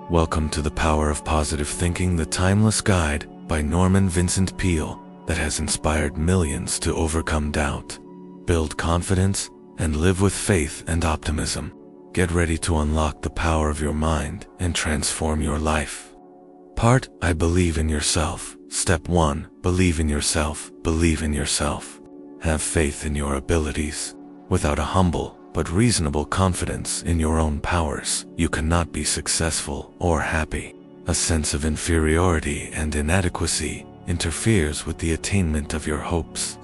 Welcome to the Power of Positive Thinking, the timeless guide by Norman Vincent Peale that has inspired millions to overcome doubt, build confidence, and live with faith and optimism. Get ready to unlock the power of your mind and transform your life. Part I believe in yourself. Step 1. Believe in yourself. Believe in yourself. Have faith in your abilities. Without a humble but reasonable confidence in your own powers, you cannot be successful or happy. A sense of inferiority and inadequacy interferes with the attainment of your hopes.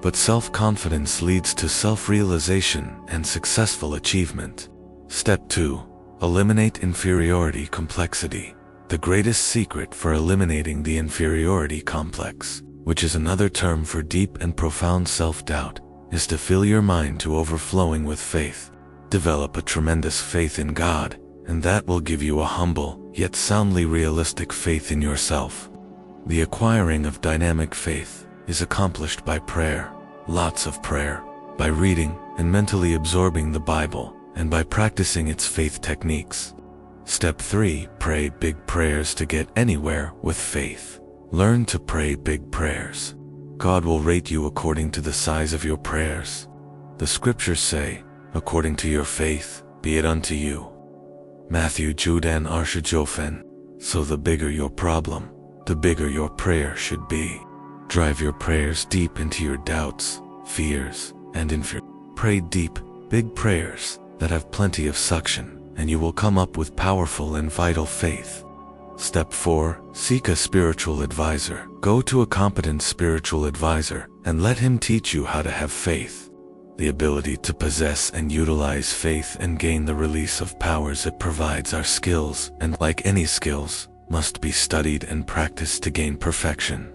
But self-confidence leads to self-realization and successful achievement. Step 2. Eliminate inferiority complexity. The greatest secret for eliminating the inferiority complex, which is another term for deep and profound self-doubt, is to fill your mind to overflowing with faith. Develop a tremendous faith in God, and that will give you a humble, yet soundly realistic faith in yourself. The acquiring of dynamic faith is accomplished by prayer, lots of prayer, by reading and mentally absorbing the Bible, and by practicing its faith techniques. Step 3. Pray big prayers to get anywhere with faith. Learn to pray big prayers. God will rate you according to the size of your prayers. The scriptures say, according to your faith, be it unto you. Matthew Judan Arshajofen. So the bigger your problem, the bigger your prayer should be. Drive your prayers deep into your doubts, fears, and pray deep, big prayers that have plenty of suction, and you will come up with powerful and vital faith. Step 4. Seek a spiritual advisor. Go to a competent spiritual advisor and let him teach you how to have faith. The ability to possess and utilize faith and gain the release of powers it provides are skills, and like any skills, must be studied and practiced to gain perfection.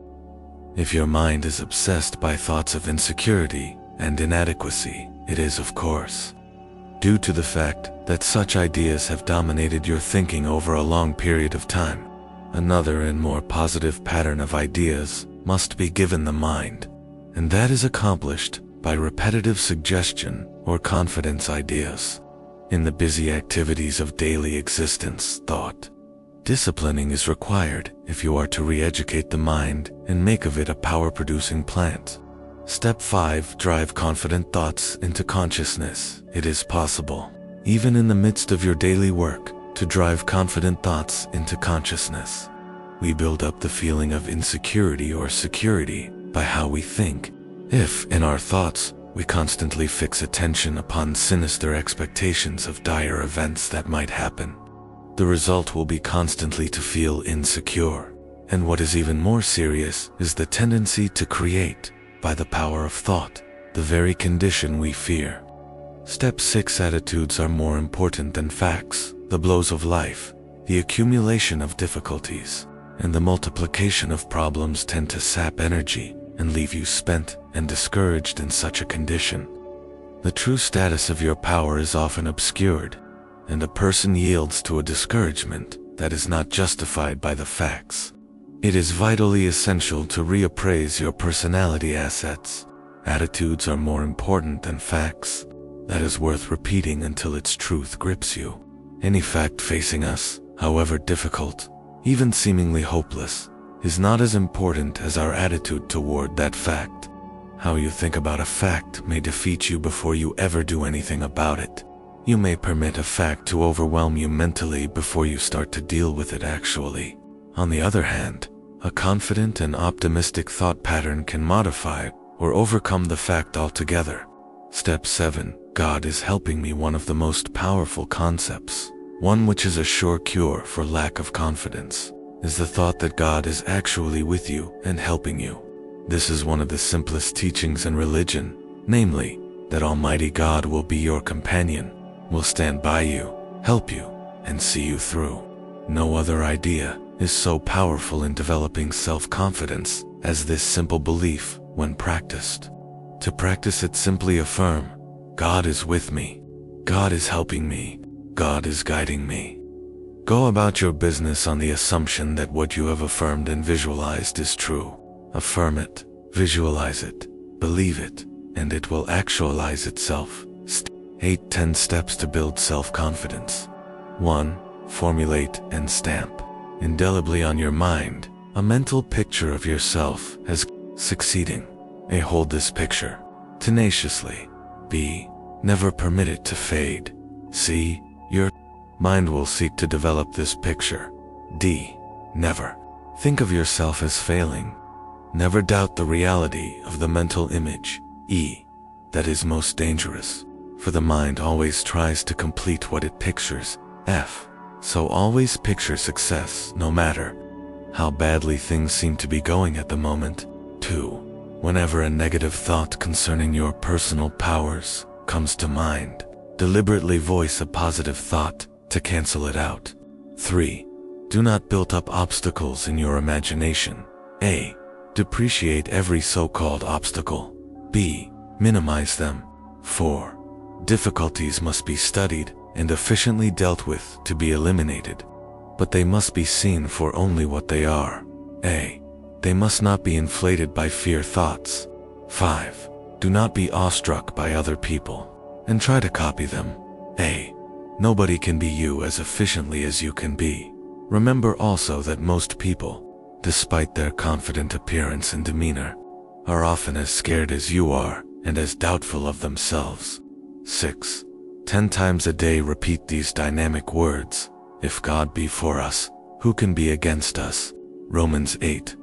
If your mind is obsessed by thoughts of insecurity and inadequacy, it is, of course, due to the fact that such ideas have dominated your thinking over a long period of time. Another and more positive pattern of ideas must be given the mind, and that is accomplished by repetitive suggestion or confidence ideas. In the busy activities of daily existence, thought disciplining is required if you are to re-educate the mind and make of it a power-producing plant. Step 5. Drive confident thoughts into consciousness. It is possible, even in the midst of your daily work, to drive confident thoughts into consciousness. We build up the feeling of insecurity or security by how we think. If, in our thoughts, we constantly fix attention upon sinister expectations of dire events that might happen, the result will be constantly to feel insecure. And what is even more serious is the tendency to create, by the power of thought, the very condition we fear. Step 6. Attitudes are more important than facts. The blows of life, the accumulation of difficulties, and the multiplication of problems tend to sap energy and leave you spent and discouraged in such a condition. The true status of your power is often obscured, and a person yields to a discouragement that is not justified by the facts. It is vitally essential to reappraise your personality assets. Attitudes are more important than facts. That is worth repeating until its truth grips you. Any fact facing us, however difficult, even seemingly hopeless, is not as important as our attitude toward that fact. How you think about a fact may defeat you before you ever do anything about it. You may permit a fact to overwhelm you mentally before you start to deal with it actually. On the other hand, a confident and optimistic thought pattern can modify or overcome the fact altogether. Step 7. God is helping me. One of the most powerful concepts, one which is a sure cure for lack of confidence, is the thought that God is actually with you and helping you. This is one of the simplest teachings in religion, namely, that Almighty God will be your companion, will stand by you, help you, and see you through. No other idea is so powerful in developing self-confidence as this simple belief when practiced. To practice it, simply affirm, God is with me, God is helping me, God is guiding me. Go about your business on the assumption that what you have affirmed and visualized is true. Affirm it, visualize it, believe it, and it will actualize itself. 10 steps to build self-confidence. 1. formulate, and stamp indelibly on your mind a mental picture of yourself as succeeding. A. Hold this picture tenaciously. B. Never permit it to fade. C. Your mind will seek to develop this picture. D. Never think of yourself as failing. Never doubt the reality of the mental image. E. That is most dangerous, for the mind always tries to complete what it pictures. F. So always picture success, no matter how badly things seem to be going at the moment. 2. Whenever a negative thought concerning your personal powers comes to mind, deliberately voice a positive thought to cancel it out. 3. Do not build up obstacles in your imagination. A. Depreciate every so-called obstacle. B. Minimize them. 4. Difficulties must be studied and efficiently dealt with to be eliminated, but they must be seen for only what they are. A. They must not be inflated by fear thoughts. 5. Do not be awestruck by other people and try to copy them. A. Nobody can be you as efficiently as you can be. Remember also that most people, despite their confident appearance and demeanor, are often as scared as you are and as doubtful of themselves. 6. 10 times a day repeat these dynamic words. If God be for us, who can be against us? Romans 8.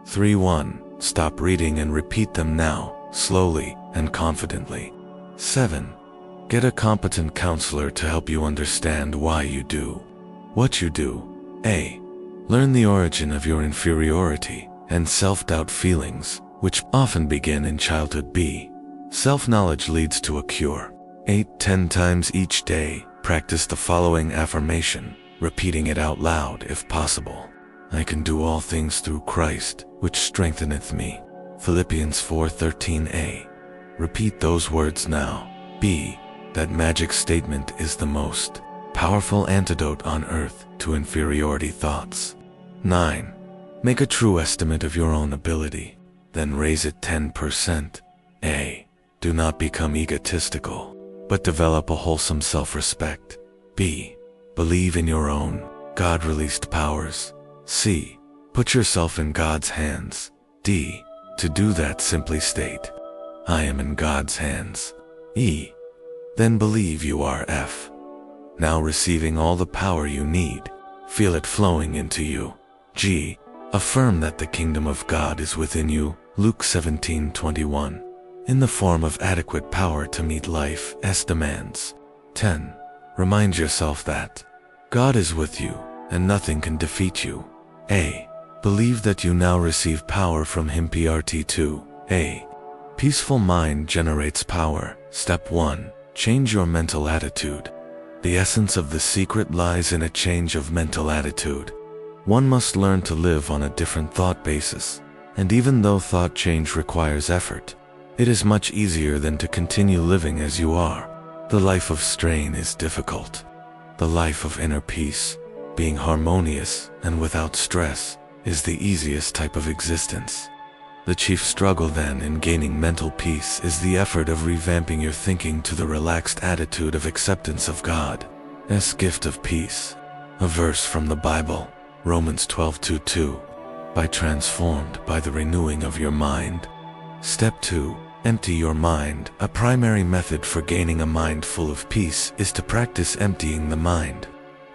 3:1. Stop reading and repeat them now, slowly and confidently. 7. Get a competent counselor to help you understand why you do what you do. A. Learn the origin of your inferiority and self-doubt feelings, which often begin in childhood. B. Self-knowledge leads to a cure. 8. 10 times each day, practice the following affirmation, repeating it out loud if possible. I can do all things through Christ, which strengtheneth me. Philippians 4:13a. Repeat those words now. B. That magic statement is the most powerful antidote on earth to inferiority thoughts. 9. Make a true estimate of your own ability, then raise it 10%. A. Do not become egotistical, but develop a wholesome self-respect. B. Believe in your own God-released powers. C. Put yourself in God's hands. D. To do that, simply state, I am in God's hands. E. Then believe you are. F. Now receiving all the power you need, feel it flowing into you. G. Affirm that the kingdom of God is within you. Luke 17:21. In the form of adequate power to meet life's demands. 10. Remind yourself that God is with you and nothing can defeat you. A. Believe that you now receive power from Him. PRT2. A. Peaceful mind generates power. Step 1. Change your mental attitude. The essence of the secret lies in a change of mental attitude. One must learn to live on a different thought basis, and even though thought change requires effort, it is much easier than to continue living as you are. The life of strain is difficult. The life of inner peace, being harmonious and without stress, is the easiest type of existence. The chief struggle then in gaining mental peace is the effort of revamping your thinking to the relaxed attitude of acceptance of God's gift of peace. A verse from the Bible, Romans 12:2. By transformed by the renewing of your mind. Step 2. Empty your mind. A primary method for gaining a mind full of peace is to practice emptying the mind.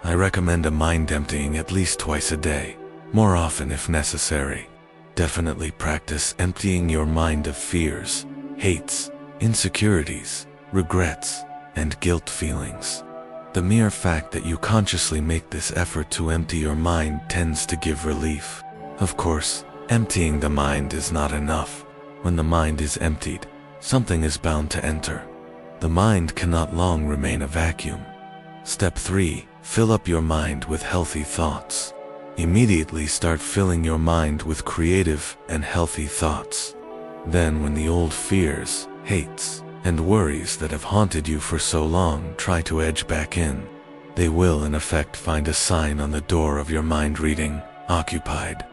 I recommend a mind emptying at least twice a day, more often if necessary. Definitely practice emptying your mind of fears, hates, insecurities, regrets, and guilt feelings. The mere fact that you consciously make this effort to empty your mind tends to give relief. Of course, emptying the mind is not enough. When the mind is emptied, something is bound to enter. The mind cannot long remain a vacuum. Step 3. Fill up your mind with healthy thoughts. Immediately start filling your mind with creative and healthy thoughts. Then when the old fears, hates, and worries that have haunted you for so long try to edge back in, they will in effect find a sign on the door of your mind reading, occupied.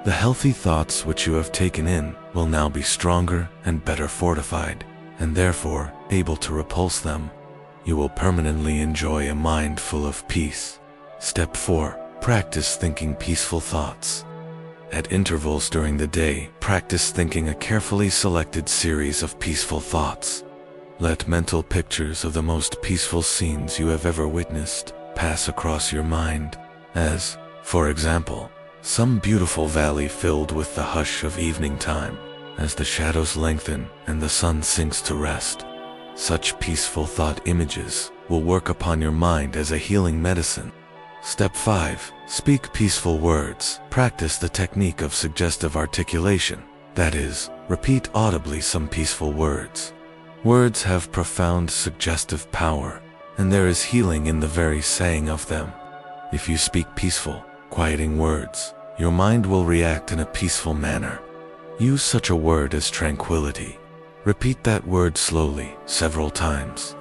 The healthy thoughts which you have taken in will now be stronger and better fortified, and therefore able to repulse them. You will permanently enjoy a mind full of peace. Step 4. Practice thinking peaceful thoughts. At intervals during the day, practice thinking a carefully selected series of peaceful thoughts. Let mental pictures of the most peaceful scenes you have ever witnessed pass across your mind, as, for example, some beautiful valley filled with the hush of evening time, as the shadows lengthen and the sun sinks to rest. Such peaceful thought images will work upon your mind as a healing medicine. Step 5. Speak peaceful words. Practice the technique of suggestive articulation. That is, repeat audibly some peaceful words. Words have profound suggestive power, and there is healing in the very saying of them. If you speak peaceful, quieting words, your mind will react in a peaceful manner. Use such a word as tranquility. Repeat that word slowly, several times.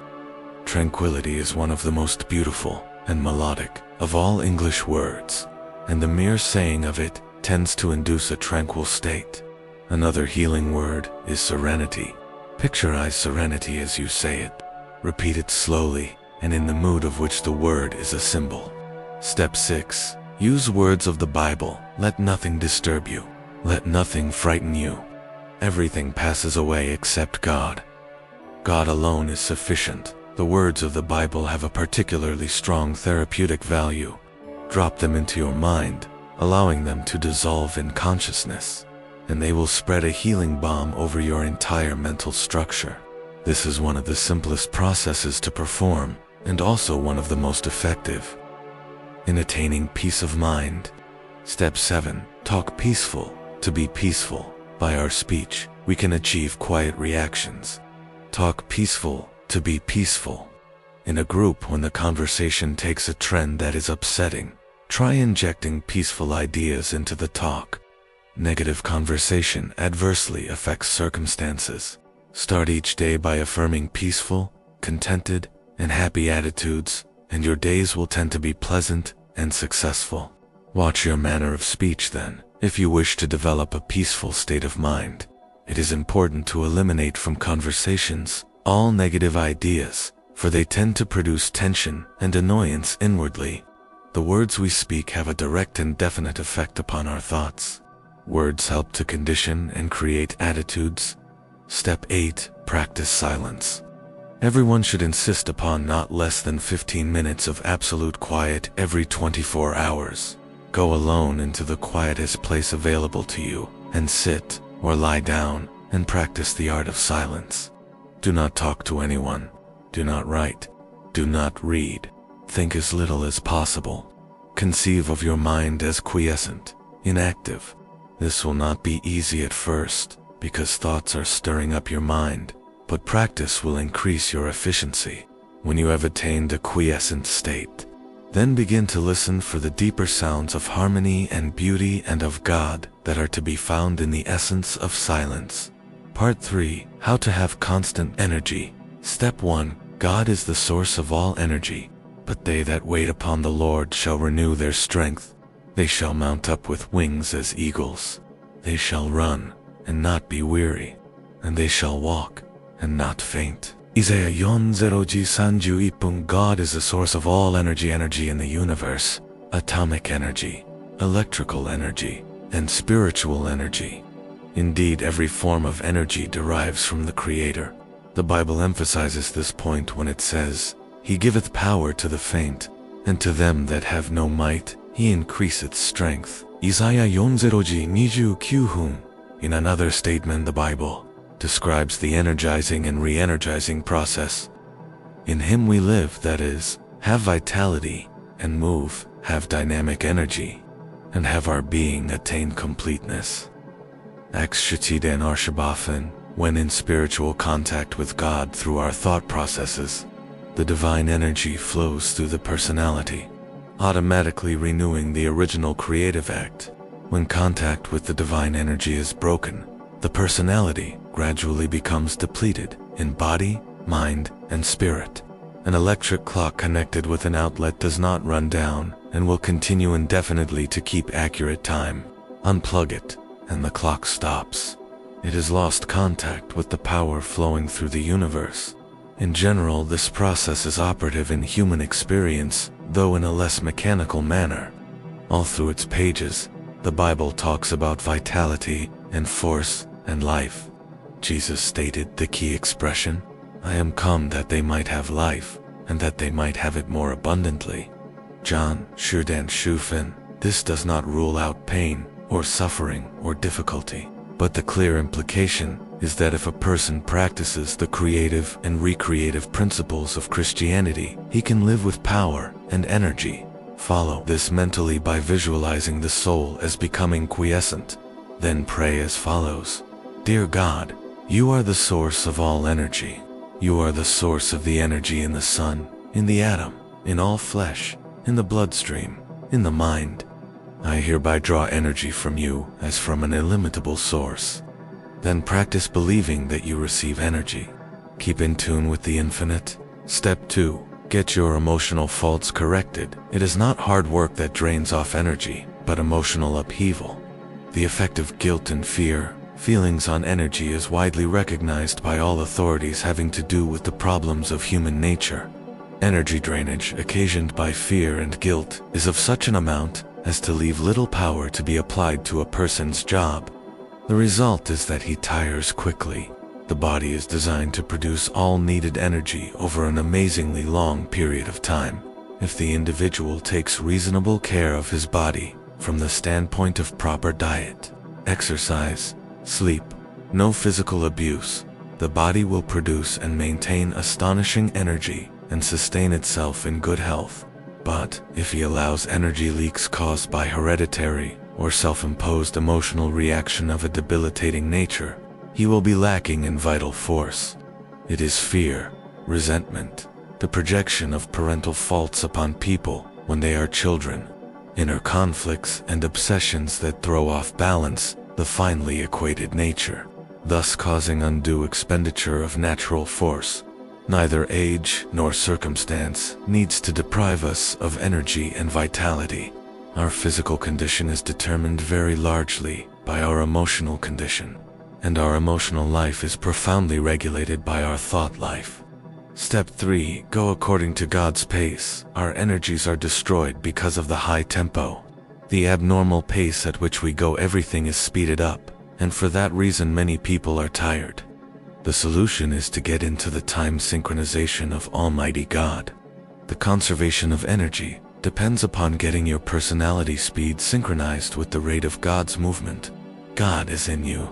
Tranquility is one of the most beautiful and melodic of all English words, and the mere saying of it tends to induce a tranquil state. Another healing word is serenity. Picturize serenity as you say it. Repeat it slowly and in the mood of which the word is a symbol. Step 6. Use words of the Bible. Let nothing disturb you. Let nothing frighten you. Everything passes away except God. God alone is sufficient. The words of the Bible have a particularly strong therapeutic value. Drop them into your mind, allowing them to dissolve in consciousness, and they will spread a healing balm over your entire mental structure. This is one of the simplest processes to perform, and also one of the most effective in attaining peace of mind. Step 7. Talk peaceful. To be peaceful, by our speech, we can achieve quiet reactions. Talk peaceful. To be peaceful. In a group, when the conversation takes a trend that is upsetting, try injecting peaceful ideas into the talk. Negative conversation adversely affects circumstances. Start each day by affirming peaceful, contented, and happy attitudes, and your days will tend to be pleasant and successful. Watch your manner of speech then, if you wish to develop a peaceful state of mind. It is important to eliminate from conversations all negative ideas, for they tend to produce tension and annoyance inwardly. The words we speak have a direct and definite effect upon our thoughts. Words help to condition and create attitudes. Step 8. Practice silence. Everyone should insist upon not less than 15 minutes of absolute quiet every 24 hours. Go alone into the quietest place available to you, and sit or lie down and practice the art of silence. Do not talk to anyone. Do not write. Do not read. Think as little as possible. Conceive of your mind as quiescent, inactive. This will not be easy at first, because thoughts are stirring up your mind, but practice will increase your efficiency. When you have attained a quiescent state, then begin to listen for the deeper sounds of harmony and beauty and of God that are to be found in the essence of silence. Part 3. How to have constant energy. Step 1. God is the source of all energy, but they that wait upon the Lord shall renew their strength. They shall mount up with wings as eagles. They shall run and not be weary, and they shall walk and not faint. Isaiah 40:31. God is the source of all energy in the universe, atomic energy, electrical energy, and spiritual energy. Indeed, every form of energy derives from the Creator. The Bible emphasizes this point when it says, He giveth power to the faint, and to them that have no might, He increaseth strength. Isaiah 40:29. In another statement, the Bible describes the energizing and re-energizing process. In Him we live, that is, have vitality, and move, have dynamic energy, and have our being attain completeness. When in spiritual contact with God through our thought processes, the divine energy flows through the personality, automatically renewing the original creative act. When contact with the divine energy is broken, the personality gradually becomes depleted in body, mind, and spirit. An electric clock connected with an outlet does not run down and will continue indefinitely to keep accurate time. Unplug it, and the clock stops. It has lost contact with the power flowing through the universe. In general, this process is operative in human experience, though in a less mechanical manner. All through its pages, the Bible talks about vitality and force and life. Jesus stated the key expression, "I am come that they might have life, and that they might have it more abundantly." John Shudan Shufin. This does not rule out pain or suffering or difficulty, but the clear implication is that if a person practices the creative and recreative principles of Christianity, he can live with power and energy. Follow this mentally by visualizing the soul as becoming quiescent. Then pray as follows. Dear God, you are the source of all energy. You are the source of the energy in the sun, in the atom, in all flesh, in the bloodstream, in the mind. I hereby draw energy from you as from an illimitable source. Then practice believing that you receive energy. Keep in tune with the infinite. Step 2. Get your emotional faults corrected. It is not hard work that drains off energy, but emotional upheaval. The effect of guilt and fear, feelings on energy is widely recognized by all authorities having to do with the problems of human nature. Energy drainage occasioned by fear and guilt is of such an amount as to leave little power to be applied to a person's job. The result is that he tires quickly. The body is designed to produce all needed energy over an amazingly long period of time. If the individual takes reasonable care of his body from the standpoint of proper diet, exercise, sleep, no physical abuse, the body will produce and maintain astonishing energy and sustain itself in good health. But if he allows energy leaks caused by hereditary or self-imposed emotional reaction of a debilitating nature, he will be lacking in vital force. It is fear, resentment, the projection of parental faults upon people when they are children, inner conflicts and obsessions that throw off balance the finely equated nature, thus causing undue expenditure of natural force. Neither age nor circumstance needs to deprive us of energy and vitality. Our physical condition is determined very largely by our emotional condition, and our emotional life is profoundly regulated by our thought life. Step 3. Go according to God's pace. Our energies are destroyed because of the high tempo. The abnormal pace at which we go, everything is speeded up, and for that reason many people are tired. The solution is to get into the time synchronization of Almighty God. The conservation of energy depends upon getting your personality speed synchronized with the rate of God's movement. God is in you.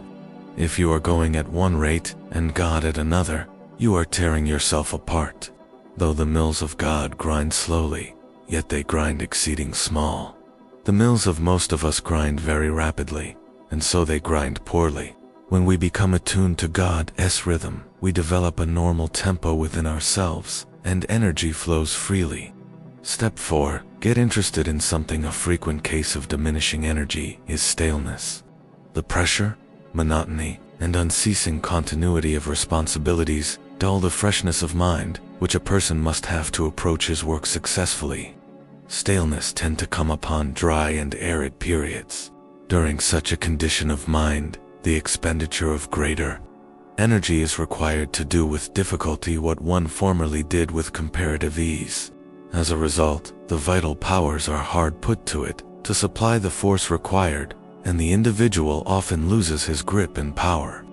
If you are going at one rate and God at another, you are tearing yourself apart. Though the mills of God grind slowly, yet they grind exceeding small. The mills of most of us grind very rapidly, and so they grind poorly. When we become attuned to God's rhythm, we develop a normal tempo within ourselves, and energy flows freely. Step 4. Get interested in something. A frequent case of diminishing energy is staleness. The pressure, monotony, and unceasing continuity of responsibilities dull the freshness of mind which a person must have to approach his work successfully. Staleness tends to come upon dry and arid periods. During such a condition of mind, the expenditure of greater energy is required to do with difficulty what one formerly did with comparative ease. As a result, the vital powers are hard put to it to supply the force required, and the individual often loses his grip and power.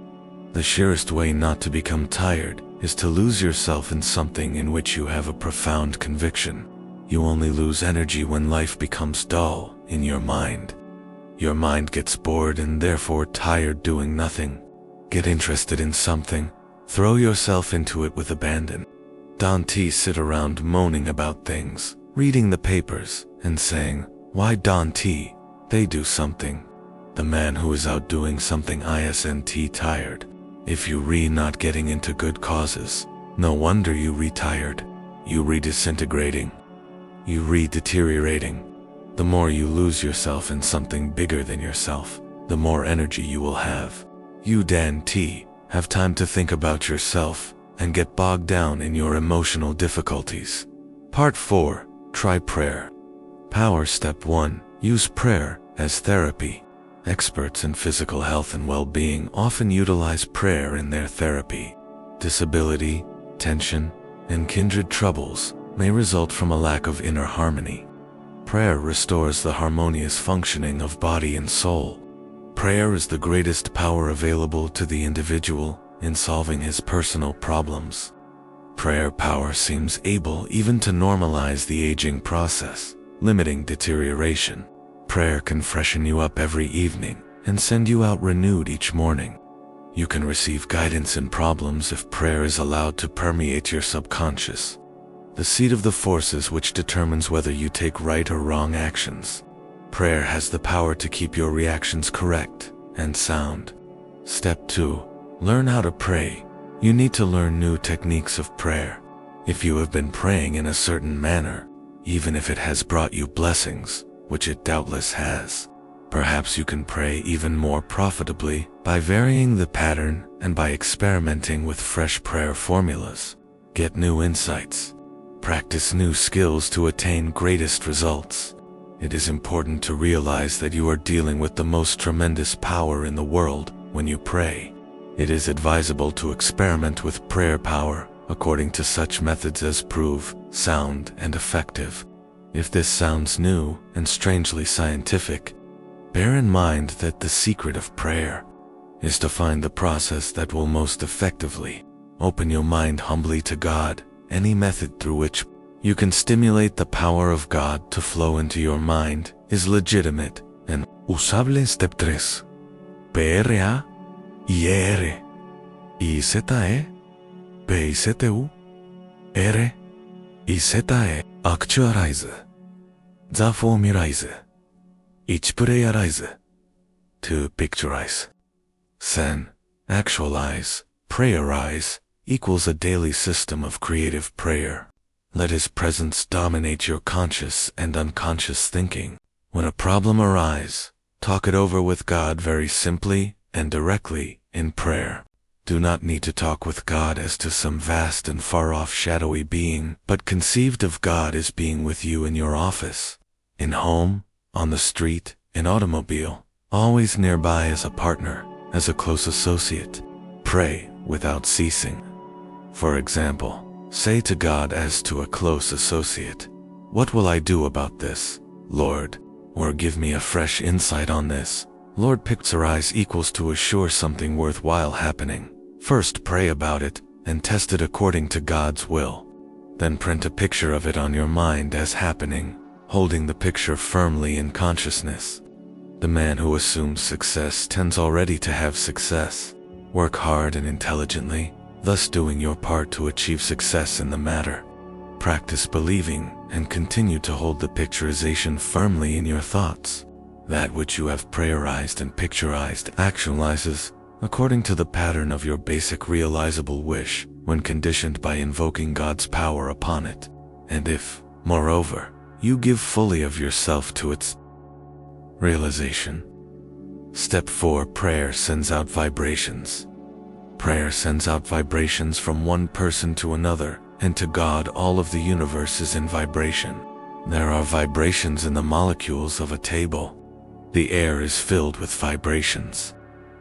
The surest way not to become tired is to lose yourself in something in which you have a profound conviction. You only lose energy when life becomes dull in your mind. Your mind gets bored and therefore tired doing nothing. Get interested in something. Throw yourself into it with abandon. Don't sit around moaning about things, reading the papers, and saying, "Why don't they do something?" The man who is out doing something isn't tired. If you not getting into good causes, no wonder you retired. You disintegrating. You deteriorating. The more you lose yourself in something bigger than yourself, the more energy you will have. You have time to think about yourself and get bogged down in your emotional difficulties. Part 4. Try prayer. Power. Step 1. Use prayer as therapy. Experts in physical health and well-being often utilize prayer in their therapy. Disability, tension, and kindred troubles may result from a lack of inner harmony. Prayer restores the harmonious functioning of body and soul. Prayer is the greatest power available to the individual in solving his personal problems. Prayer power seems able even to normalize the aging process, limiting deterioration. Prayer can freshen you up every evening and send you out renewed each morning. You can receive guidance in problems if prayer is allowed to permeate your subconscious, the seat of the forces which determines whether you take right or wrong actions. Prayer has the power to keep your reactions correct and sound. Step 2. Learn how to pray. You need to learn new techniques of prayer. If you have been praying in a certain manner, even if it has brought you blessings, which it doubtless has, perhaps you can pray even more profitably by varying the pattern and by experimenting with fresh prayer formulas. Get new insights. Practice new skills to attain greatest results. It is important to realize that you are dealing with the most tremendous power in the world when you pray. It is advisable to experiment with prayer power according to such methods as prove sound and effective. If this sounds new and strangely scientific, bear in mind that the secret of prayer is to find the process that will most effectively open your mind humbly to God. Any method through which you can stimulate the power of God to flow into your mind is legitimate and usable. Step 3. PRA, IR, IZE, PIZU, R, IZE. Actualize, the formalize, each playerize, to picturize. Sen, actualize, prayerize equals a daily system of creative prayer. Let His presence dominate your conscious and unconscious thinking. When a problem arises, talk it over with God very simply and directly in prayer. Do not need to talk with God as to some vast and far-off shadowy being, but conceived of God as being with you in your office, in home, on the street, in automobile, always nearby as a partner, as a close associate. Pray without ceasing. For example, say to God as to a close associate, "What will I do about this, Lord?" Or give me a fresh insight on this. Lord, picturize equals to assure something worthwhile happening. First pray about it and test it according to God's will. Then print a picture of it on your mind as happening, holding the picture firmly in consciousness. The man who assumes success tends already to have success. Work hard and intelligently, thus doing your part to achieve success in the matter. Practice believing and continue to hold the picturization firmly in your thoughts. That which you have prayerized and picturized actualizes according to the pattern of your basic realizable wish when conditioned by invoking God's power upon it. And if, moreover, you give fully of yourself to its realization. Step 4. Prayer sends out vibrations. Prayer sends out vibrations from one person to another, and to God all of the universe is in vibration. There are vibrations in the molecules of a table. The air is filled with vibrations.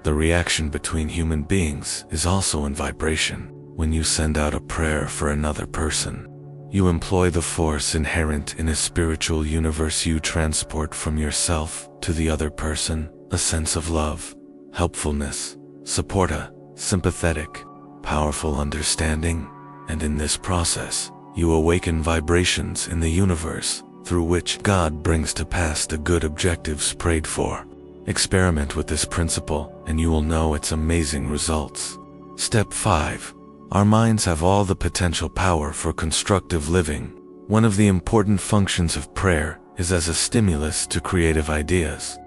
The reaction between human beings is also in vibration. When you send out a prayer for another person, you employ the force inherent in a spiritual universe. You transport from yourself to the other person a sense of love, helpfulness, support, a sympathetic, powerful understanding, and in this process, you awaken vibrations in the universe through which God brings to pass the good objectives prayed for. Experiment with this principle and you will know its amazing results. Step 5. Our minds have all the potential power for constructive living. One of the important functions of prayer is as a stimulus to creative ideas.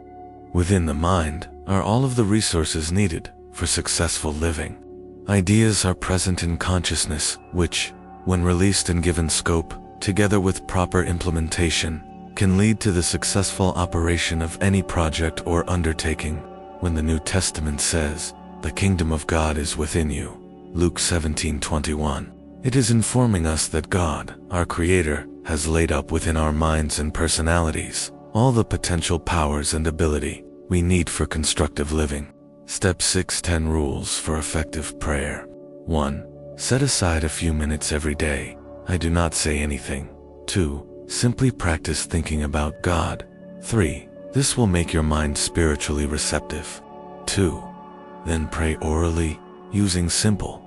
Within the mind are all of the resources needed for successful living. Ideas are present in consciousness, which, when released and given scope, together with proper implementation, can lead to the successful operation of any project or undertaking. When the New Testament says, "The kingdom of God is within you," Luke 17:21, it is informing us that God, our Creator, has laid up within our minds and personalities all the potential powers and ability we need for constructive living. Step 6. 10 rules for effective prayer. 1. Set aside a few minutes every day. I do not say anything. 2. Simply practice thinking about God. 3. This will make your mind spiritually receptive. 2. Then pray orally, using simple,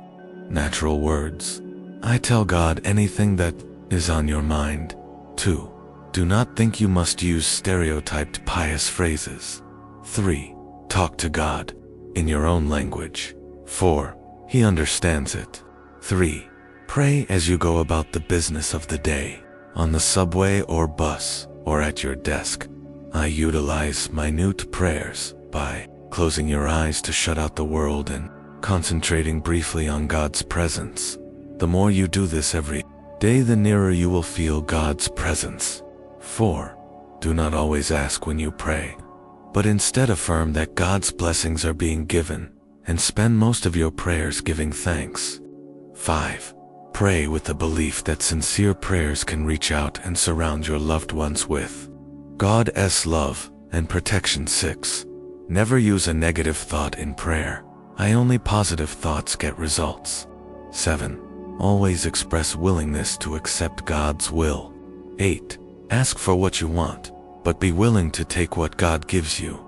natural words. I tell God anything that is on your mind. 2. Do not think you must use stereotyped pious phrases. 3. Talk to God in your own language. 4. He understands it. 3. Pray as you go about the business of the day, on the subway or bus, or at your desk. I utilize minute prayers by closing your eyes to shut out the world and concentrating briefly on God's presence. The more you do this every day, the nearer you will feel God's presence. 4. Do not always ask when you pray, but instead affirm that God's blessings are being given, and spend most of your prayers giving thanks. 5. Pray with the belief that sincere prayers can reach out and surround your loved ones with God's love and protection. 6. Never use a negative thought in prayer. Only positive thoughts get results. 7. Always express willingness to accept God's will. 8. Ask for what you want, but be willing to take what God gives you.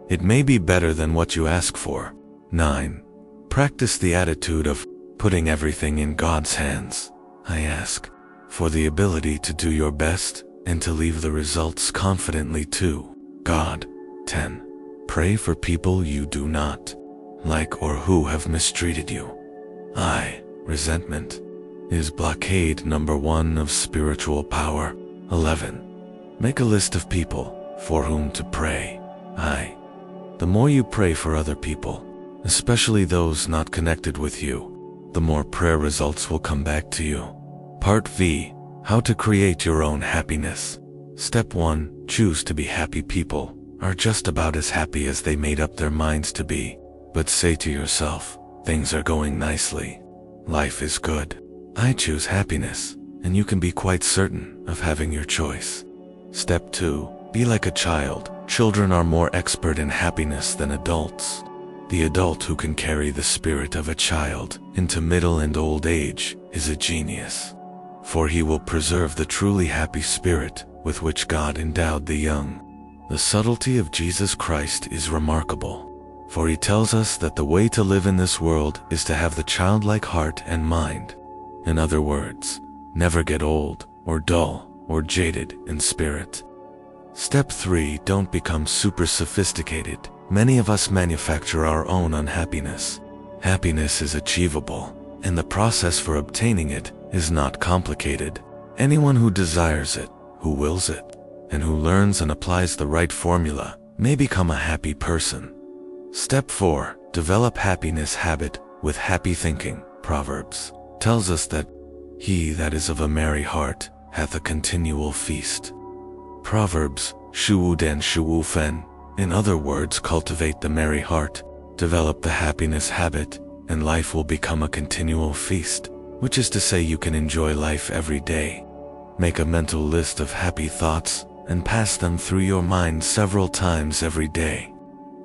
It may be better than what you ask for. 9. Practice the attitude of putting everything in God's hands. I ask for the ability to do your best and to leave the results confidently to God. 10. Pray for people you do not like or who have mistreated you. Resentment is blockade number 1 of spiritual power. 11. Make a list of people for whom to pray. The more you pray for other people, especially those not connected with you, the more prayer results will come back to you. Part V. How to create your own happiness. Step 1. Choose to be happy. People are just about as happy as they made up their minds to be. But say to yourself, things are going nicely. Life is good. I choose happiness, and you can be quite certain of having your choice. Step 2. Be like a child. Children are more expert in happiness than adults. The adult who can carry the spirit of a child into middle and old age is a genius, for he will preserve the truly happy spirit with which God endowed the young. The subtlety of Jesus Christ is remarkable, for he tells us that the way to live in this world is to have the childlike heart and mind. In other words, never get old or dull or jaded in spirit. Step 3. Don't become super sophisticated. Many of us manufacture our own unhappiness. Happiness is achievable, and the process for obtaining it is not complicated. Anyone who desires it, who wills it, and who learns and applies the right formula may become a happy person. Step 4. Develop happiness habit with happy thinking. Proverbs tells us that he that is of a merry heart hath a continual feast. Proverbs, Shuwu Den Shuwu Fen. In other words, cultivate the merry heart, develop the happiness habit, and life will become a continual feast, which is to say you can enjoy life every day. Make a mental list of happy thoughts and pass them through your mind several times every day.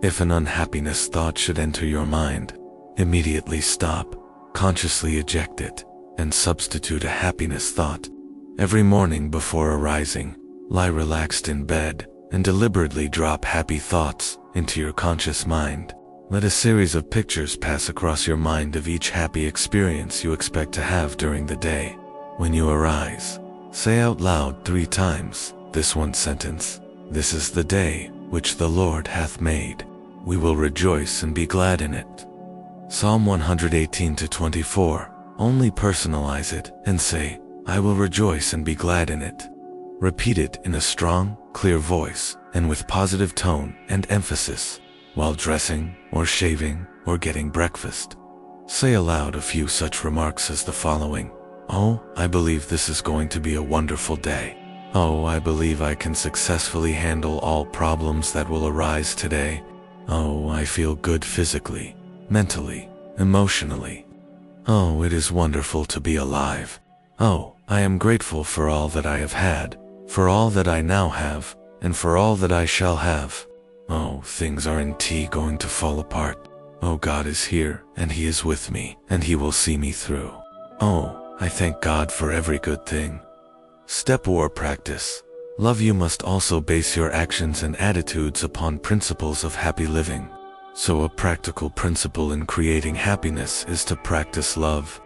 If an unhappiness thought should enter your mind, immediately stop, consciously eject it, and substitute a happiness thought. Every morning before arising, lie relaxed in bed and deliberately drop happy thoughts into your conscious mind. Let a series of pictures pass across your mind of each happy experience you expect to have during the day. When you arise, say out loud 3 times this one sentence: "This is the day which the Lord hath made. We will rejoice and be glad in it." Psalm 118-24. Only personalize it and say, "I will rejoice and be glad in it." Repeat it in a strong, clear voice and with positive tone and emphasis while dressing or shaving or getting breakfast. Say aloud a few such remarks as the following: "Oh, I believe this is going to be a wonderful day. Oh, I believe I can successfully handle all problems that will arise today. Oh, I feel good physically, mentally, emotionally. Oh, it is wonderful to be alive. Oh, I am grateful for all that I have had, for all that I now have, and for all that I shall have. Oh, things are indeed going to fall apart. Oh, God is here, and He is with me, and He will see me through. Oh, I thank God for every good thing. Step 4. Practice. Love. You must also base your actions and attitudes upon principles of happy living. So a practical principle in creating happiness is to practice love.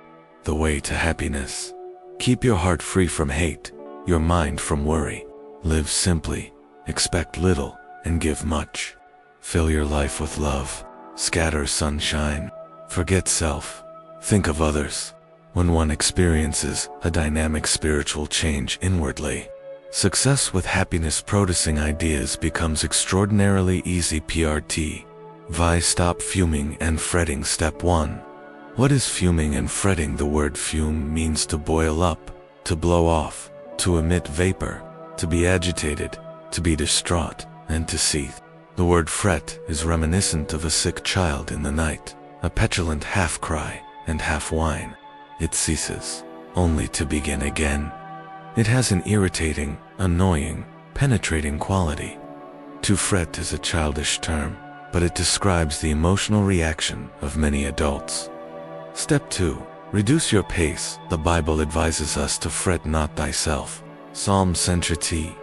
The way to happiness. Keep your heart free from hate, your mind from worry. Live simply, expect little, and give much. Fill your life with love. Scatter sunshine. Forget self. Think of others. When one experiences a dynamic spiritual change inwardly, success with happiness producing ideas becomes extraordinarily easy. PRT. Why stop fuming and fretting? Step 1. What is fuming and fretting? The word fume means to boil up, to blow off, to emit vapor, to be agitated, to be distraught, and to seethe. The word fret is reminiscent of a sick child in the night, a petulant half cry and half whine. It ceases, only to begin again. It has an irritating, annoying, penetrating quality. To fret is a childish term, but it describes the emotional reaction of many adults. Step 2. Reduce your pace. The Bible advises us to fret not thyself. Psalm 130.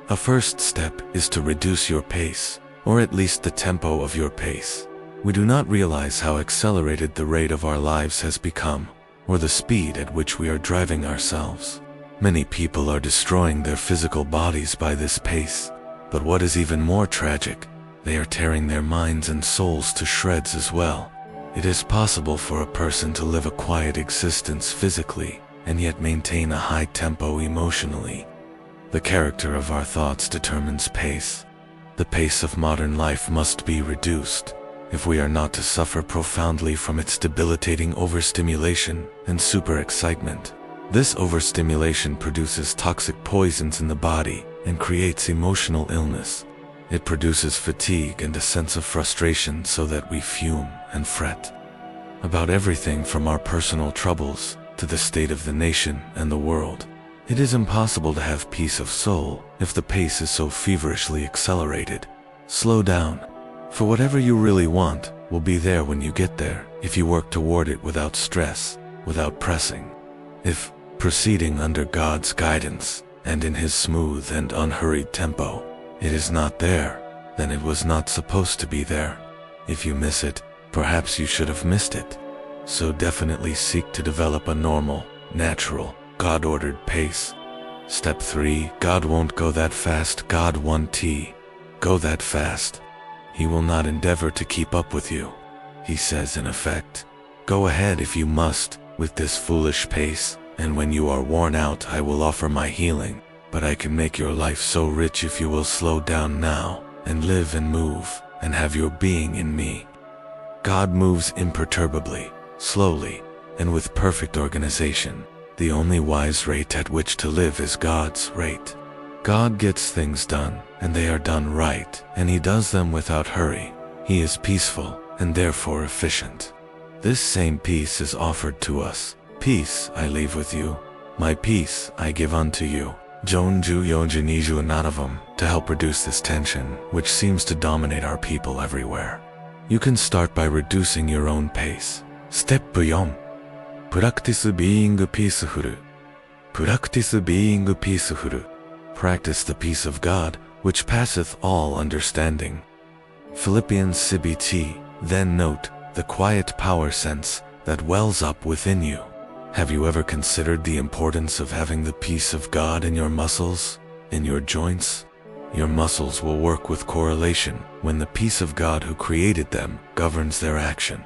A first step is to reduce your pace, or at least the tempo of your pace. We do not realize how accelerated the rate of our lives has become, or the speed at which we are driving ourselves. Many people are destroying their physical bodies by this pace, but what is even more tragic, they are tearing their minds and souls to shreds as well. It is possible for a person to live a quiet existence physically and yet maintain a high tempo emotionally. The character of our thoughts determines pace. The pace of modern life must be reduced if we are not to suffer profoundly from its debilitating overstimulation and super-excitement. This overstimulation produces toxic poisons in the body and creates emotional illness. It produces fatigue and a sense of frustration so that we fume and fret about everything from our personal troubles to the state of the nation and the world. It is impossible to have peace of soul if the pace is so feverishly accelerated. Slow down, for whatever you really want will be there when you get there if you work toward it without stress, without pressing. If proceeding under God's guidance and in His smooth and unhurried tempo, it is not there, then it was not supposed to be there. If you miss it, perhaps you should have missed it. So definitely seek to develop a normal, natural, God-ordered pace. Step 3. God won't go that fast. God won't go that fast. He will not endeavor to keep up with you. He says in effect, go ahead if you must with this foolish pace, and when you are worn out I will offer my healing. But I can make your life so rich if you will slow down now, and live and move, and have your being in me. God moves imperturbably, slowly, and with perfect organization. The only wise rate at which to live is God's rate. God gets things done, and they are done right, and He does them without hurry. He is peaceful, and therefore efficient. This same peace is offered to us. Peace I leave with you, my peace I give unto you. Jonju Yonjiniju Nanavam, to help reduce this tension, which seems to dominate our people everywhere. You can start by reducing your own pace. Step 4. Practice being peaceful. Practice being peaceful. Practice the peace of God, which passeth all understanding. Philippians CBT. Then note the quiet power sense that wells up within you. Have you ever considered the importance of having the peace of God in your muscles, in your joints? Your muscles will work with correlation when the peace of God who created them governs their action.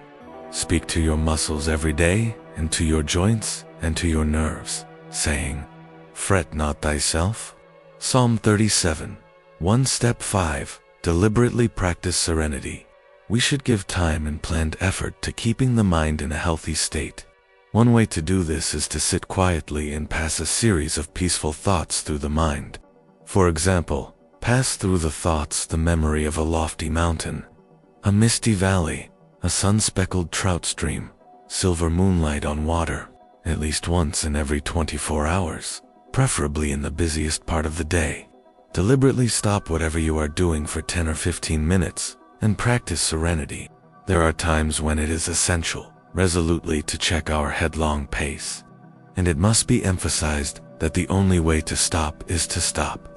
Speak to your muscles every day, and to your joints, and to your nerves, saying, fret not thyself. Psalm 37. 1. Step 5. Deliberately practice serenity. We should give time and planned effort to keeping the mind in a healthy state. One way to do this is to sit quietly and pass a series of peaceful thoughts through the mind. For example, pass through the thoughts the memory of a lofty mountain, a misty valley, a sun-speckled trout stream, silver moonlight on water, at least once in every 24 hours, preferably in the busiest part of the day. Deliberately stop whatever you are doing for 10 or 15 minutes and practice serenity. There are times when it is essential, resolutely to check our headlong pace. And it must be emphasized that the only way to stop is to stop.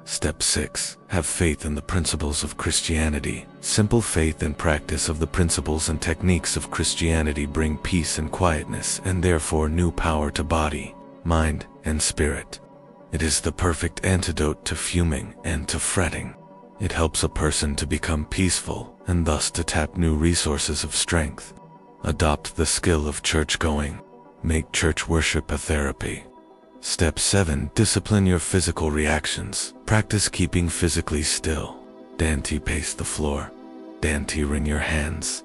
Step 6. Have faith in the principles of Christianity. Simple faith and practice of the principles and techniques of Christianity bring peace and quietness, and therefore new power to body, mind, and spirit. It is the perfect antidote to fuming and to fretting. It helps a person to become peaceful and thus to tap new resources of strength. Adopt the skill of church-going. Make church worship a therapy. Step 7. Discipline your physical reactions. Practice keeping physically still. Danti pace the floor. Danti wring your hands.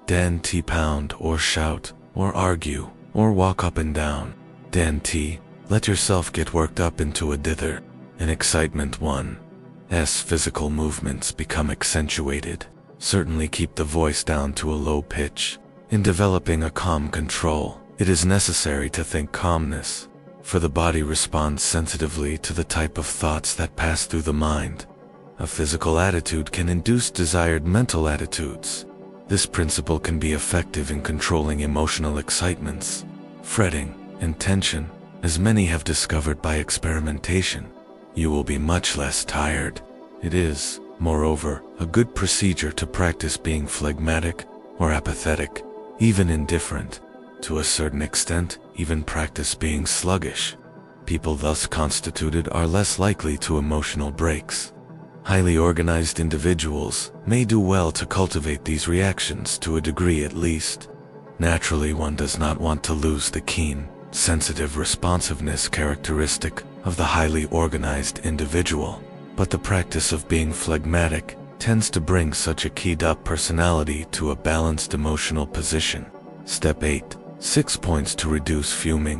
Danti pound or shout or argue or walk up and down. Danti let yourself get worked up into a dither. In excitement 1's physical movements become accentuated. Certainly keep the voice down to a low pitch. In developing a calm control, it is necessary to think calmness, for the body responds sensitively to the type of thoughts that pass through the mind. A physical attitude can induce desired mental attitudes. This principle can be effective in controlling emotional excitements, fretting, and tension, as many have discovered by experimentation. You will be much less tired. It is, moreover, a good procedure to practice being phlegmatic or apathetic, even indifferent. To a certain extent, even practice being sluggish. People thus constituted are less likely to emotional breaks. Highly organized individuals may do well to cultivate these reactions to a degree at least. Naturally, one does not want to lose the keen, sensitive responsiveness characteristic of the highly organized individual, but the practice of being phlegmatic tends to bring such a keyed-up personality to a balanced emotional position. Step 8. 6 points to reduce fuming.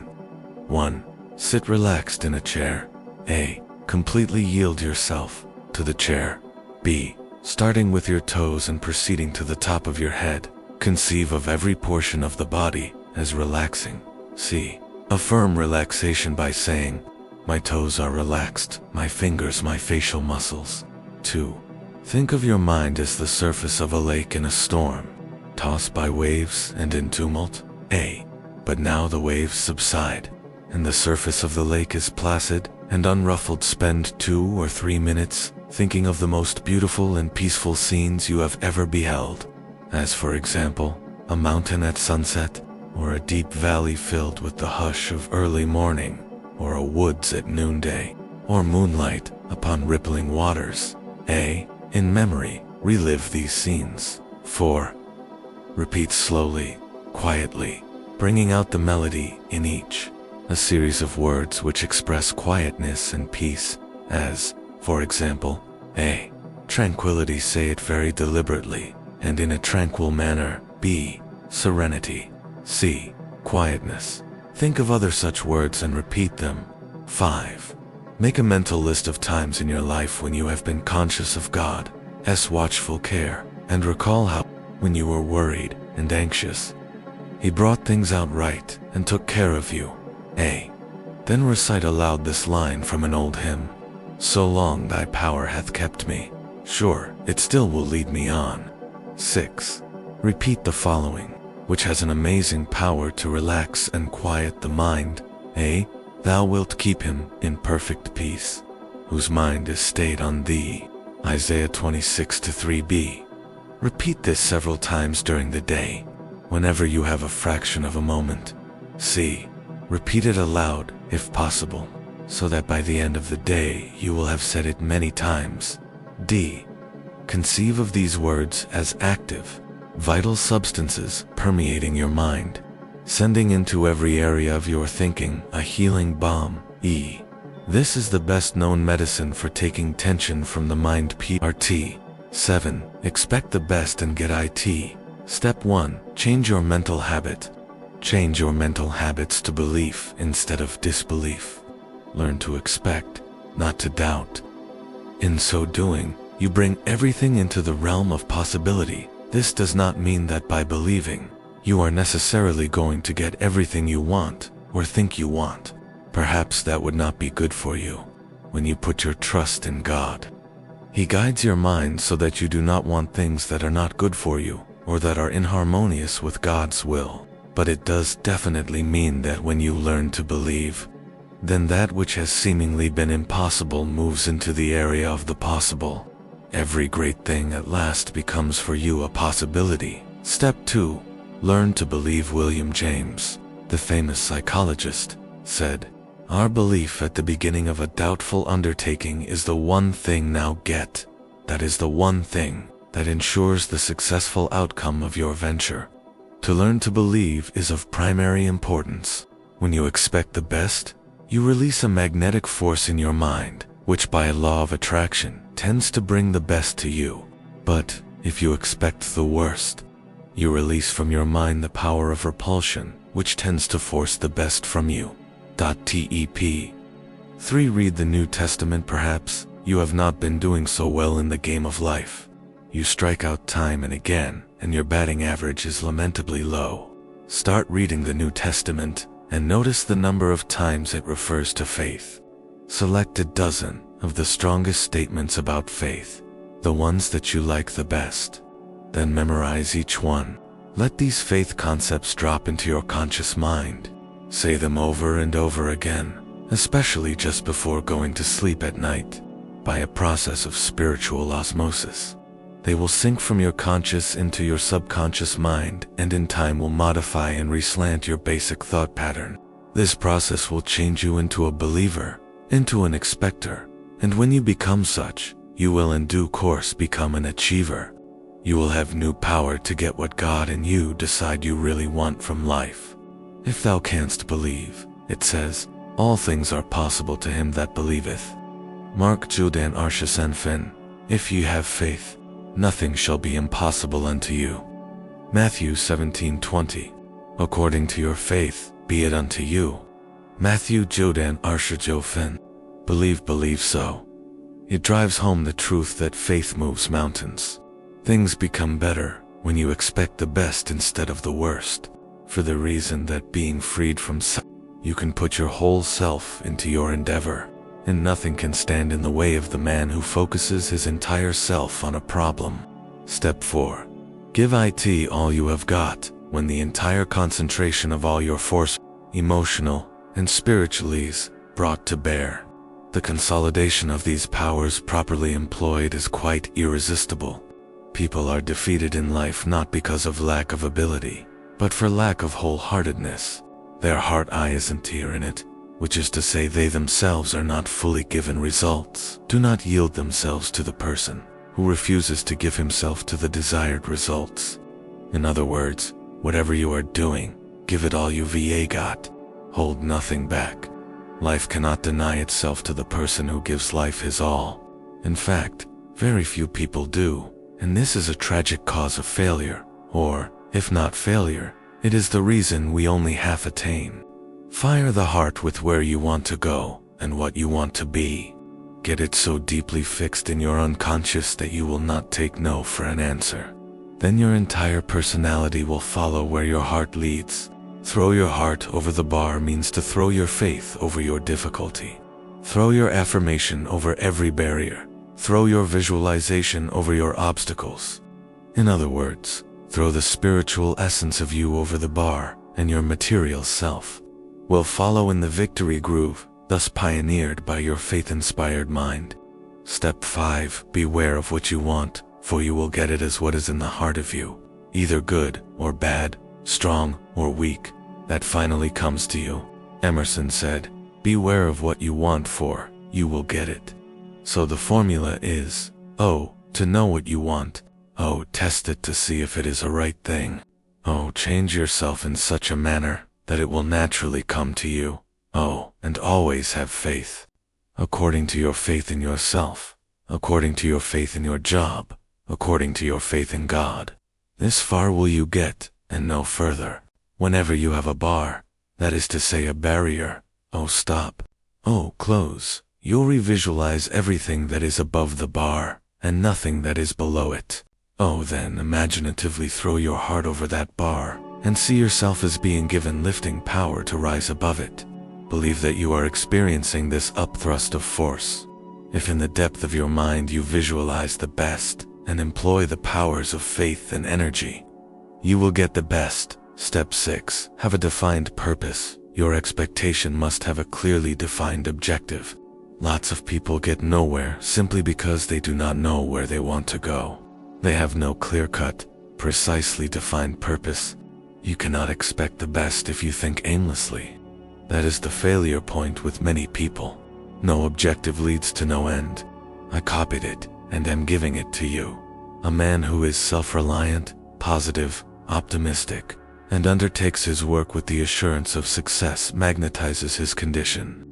1. Sit relaxed in a chair. A. Completely yield yourself to the chair. B. Starting with your toes and proceeding to the top of your head, conceive of every portion of the body as relaxing. C. Affirm relaxation by saying, "My toes are relaxed, my fingers, my facial muscles." 2. Think of your mind as the surface of a lake in a storm, tossed by waves and in tumult. A. But now the waves subside, and the surface of the lake is placid and unruffled. Spend 2 or 3 minutes thinking of the most beautiful and peaceful scenes you have ever beheld, as for example, a mountain at sunset, or a deep valley filled with the hush of early morning, or a woods at noonday, or moonlight upon rippling waters. A. In memory, relive these scenes. 4. Repeat slowly, quietly, bringing out the melody in each, a series of words which express quietness and peace, as, for example, A. Tranquility. Say it very deliberately and in a tranquil manner. B. Serenity. C. Quietness. Think of other such words and repeat them. 5. Make a mental list of times in your life when you have been conscious of God's watchful care, and recall how, when you were worried and anxious, He brought things out right and took care of you. A. Then recite aloud this line from an old hymn: "So long thy power hath kept me, sure it still will lead me on." 6. Repeat the following, which has an amazing power to relax and quiet the mind. A. Thou wilt keep him in perfect peace, whose mind is stayed on thee. Isaiah 26:3b. Repeat this several times during the day, whenever you have a fraction of a moment. C. Repeat it aloud, if possible, so that by the end of the day you will have said it many times. D. Conceive of these words as active, vital substances permeating your mind, sending into every area of your thinking a healing balm. E. This is the best known medicine for taking tension from the mind. PRT. 7. Expect the best and get IT. Step 1. Change your mental habit. Change your mental habits to belief instead of disbelief. Learn to expect, not to doubt. In so doing, you bring everything into the realm of possibility. This does not mean that by believing, you are necessarily going to get everything you want or think you want. Perhaps that would not be good for you. When you put your trust in God, He guides your mind so that you do not want things that are not good for you, or that are inharmonious with God's will. But it does definitely mean that when you learn to believe, then that which has seemingly been impossible moves into the area of the possible. Every great thing at last becomes for you a possibility. Step 2. Learn to believe. William James, the famous psychologist, said, "Our belief at the beginning of a doubtful undertaking is the one thing now get. That is the one thing that ensures the successful outcome of your venture." To learn to believe is of primary importance. When you expect the best, you release a magnetic force in your mind, which by a law of attraction tends to bring the best to you. But if you expect the worst, you release from your mind the power of repulsion, which tends to force the best from you. Tep. 3. Read the New Testament. Perhaps you have not been doing so well in the game of life. You strike out time and again, and your batting average is lamentably low. Start reading the New Testament and notice the number of times it refers to faith. Select a dozen of the strongest statements about faith, the ones that you like the best. Then memorize each one. Let these faith concepts drop into your conscious mind. Say them over and over again, especially just before going to sleep at night. By a process of spiritual osmosis, they will sink from your conscious into your subconscious mind, and in time will modify and reslant your basic thought pattern. This process will change you into a believer, into an expector, and when you become such, you will in due course become an achiever. You will have new power to get what God and you decide you really want from life. If thou canst believe, it says, all things are possible to him that believeth. Mark Judan Arshasenfen, if ye have faith, nothing shall be impossible unto you. Matthew 17:20, according to your faith, be it unto you. Matthew Jodan Arshajofen, believe so. It drives home the truth that faith moves mountains. Things become better when you expect the best instead of the worst, for the reason that being freed from self, you can put your whole self into your endeavor, and nothing can stand in the way of the man who focuses his entire self on a problem. Step 4. Give it all you have got. When the entire concentration of all your force, emotional and spiritually, is brought to bear, the consolidation of these powers properly employed is quite irresistible. People are defeated in life not because of lack of ability, but for lack of wholeheartedness. Their heart isn't here in it, which is to say they themselves are not fully given results. Do not yield themselves to the person who refuses to give himself to the desired results. In other words, whatever you are doing, give it all you've got. Hold nothing back. Life cannot deny itself to the person who gives life his all. In fact, very few people do, and this is a tragic cause of failure, or, if not failure, it is the reason we only half attain. Fire the heart with where you want to go and what you want to be. Get it so deeply fixed in your unconscious that you will not take no for an answer. Then your entire personality will follow where your heart leads. Throw your heart over the bar means to throw your faith over your difficulty. Throw your affirmation over every barrier. Throw your visualization over your obstacles. In other words, throw the spiritual essence of you over the bar, and your material self will follow in the victory groove, thus pioneered by your faith-inspired mind. Step 5. Beware of what you want, for you will get it as what is in the heart of you, either good or bad, strong or weak, that finally comes to you. Emerson said, beware of what you want, for you will get it. So the formula is, O, to know what you want. O, test it to see if it is a right thing. O, change yourself in such a manner that it will naturally come to you. Oh, and always have faith. According to your faith in yourself, according to your faith in your job, according to your faith in God. This far will you get, and no further. Whenever you have a bar, that is to say a barrier, oh stop, oh close, you'll revisualize everything that is above the bar, and nothing that is below it. Oh, then imaginatively throw your heart over that bar, and see yourself as being given lifting power to rise above it. Believe that you are experiencing this upthrust of force. If in the depth of your mind you visualize the best, and employ the powers of faith and energy, You will get the best. Step 6. Have a defined purpose. Your expectation must have a clearly defined objective. Lots of people get nowhere simply because they do not know where they want to go. They have no clear-cut, precisely defined purpose. You cannot expect the best if you think aimlessly. That is the failure point with many people. No objective leads to no end. I copied it and am giving it to you. A man who is self-reliant, positive, optimistic, and undertakes his work with the assurance of success magnetizes his condition.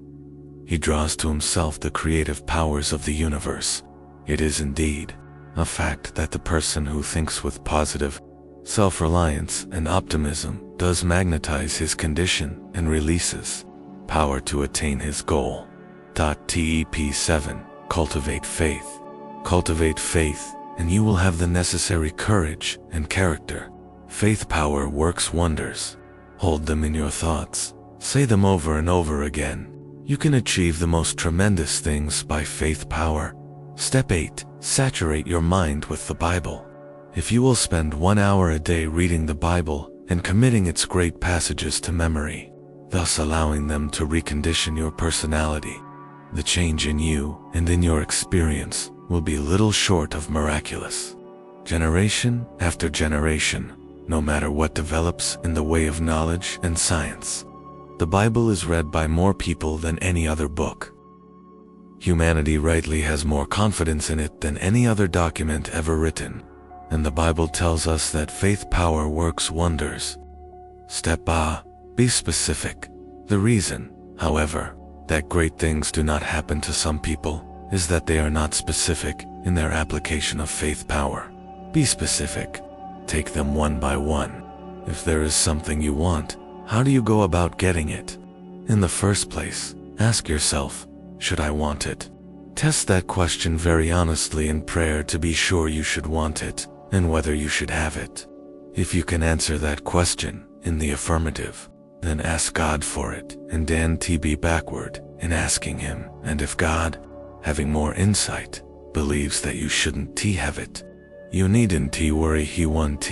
He draws to himself the creative powers of the universe. It is indeed a fact that the person who thinks with positive self-reliance and optimism does magnetize his condition and releases power to attain his goal. TEP 7. Cultivate faith. Cultivate faith, and you will have the necessary courage and character. Faith power works wonders. Hold them in your thoughts. Say them over and over again. You can achieve the most tremendous things by faith power. Step 8. Saturate your mind with the Bible. If you will spend 1 hour a day reading the Bible and committing its great passages to memory, thus allowing them to recondition your personality, the change in you and in your experience will be little short of miraculous. Generation after generation, no matter what develops in the way of knowledge and science, the Bible is read by more people than any other book. Humanity rightly has more confidence in it than any other document ever written, and the Bible tells us that faith power works wonders. Step A. Be specific. The reason, however, that great things do not happen to some people is that they are not specific in their application of faith power. Be specific. Take them one by one. If there is something you want, how do you go about getting it? In the first place, ask yourself, should I want it? Test that question very honestly in prayer to be sure you should want it and whether you should have it. If you can answer that question in the affirmative, then ask God for it and be backward in asking Him. And if God, having more insight, believes that you shouldn't have it, you needn't worry, He won't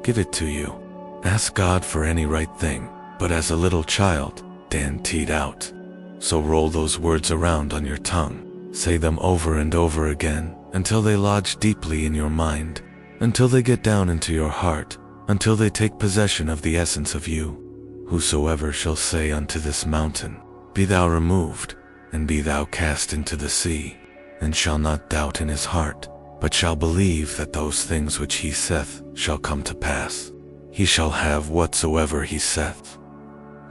give it to you. Ask God for any right thing, but as a little child, T'd out. So roll those words around on your tongue. Say them over and over again until they lodge deeply in your mind, until they get down into your heart, until they take possession of the essence of you. Whosoever shall say unto this mountain, Be thou removed, and be thou cast into the sea, and shall not doubt in his heart, but shall believe that those things which he saith shall come to pass, he shall have whatsoever he saith.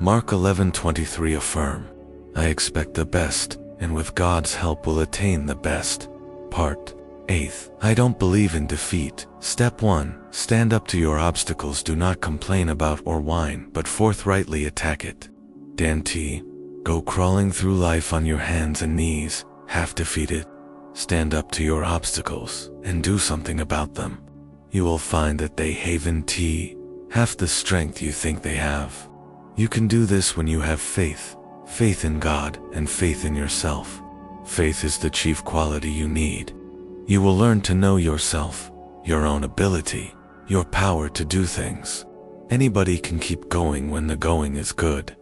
Mark 11:23 Affirm. I expect the best, and with God's help will attain the best. Part 8. I don't believe in defeat. Step 1. Stand up to your obstacles. Do not complain about or whine, but forthrightly attack it. Go crawling through life on your hands and knees, half defeated. Stand up to your obstacles and do something about them. You will find that they haven't half the strength you think they have. You can do this when you have faith. Faith in God and faith in yourself. Faith is the chief quality you need. You will learn to know yourself, your own ability, your power to do things. Anybody can keep going when the going is good,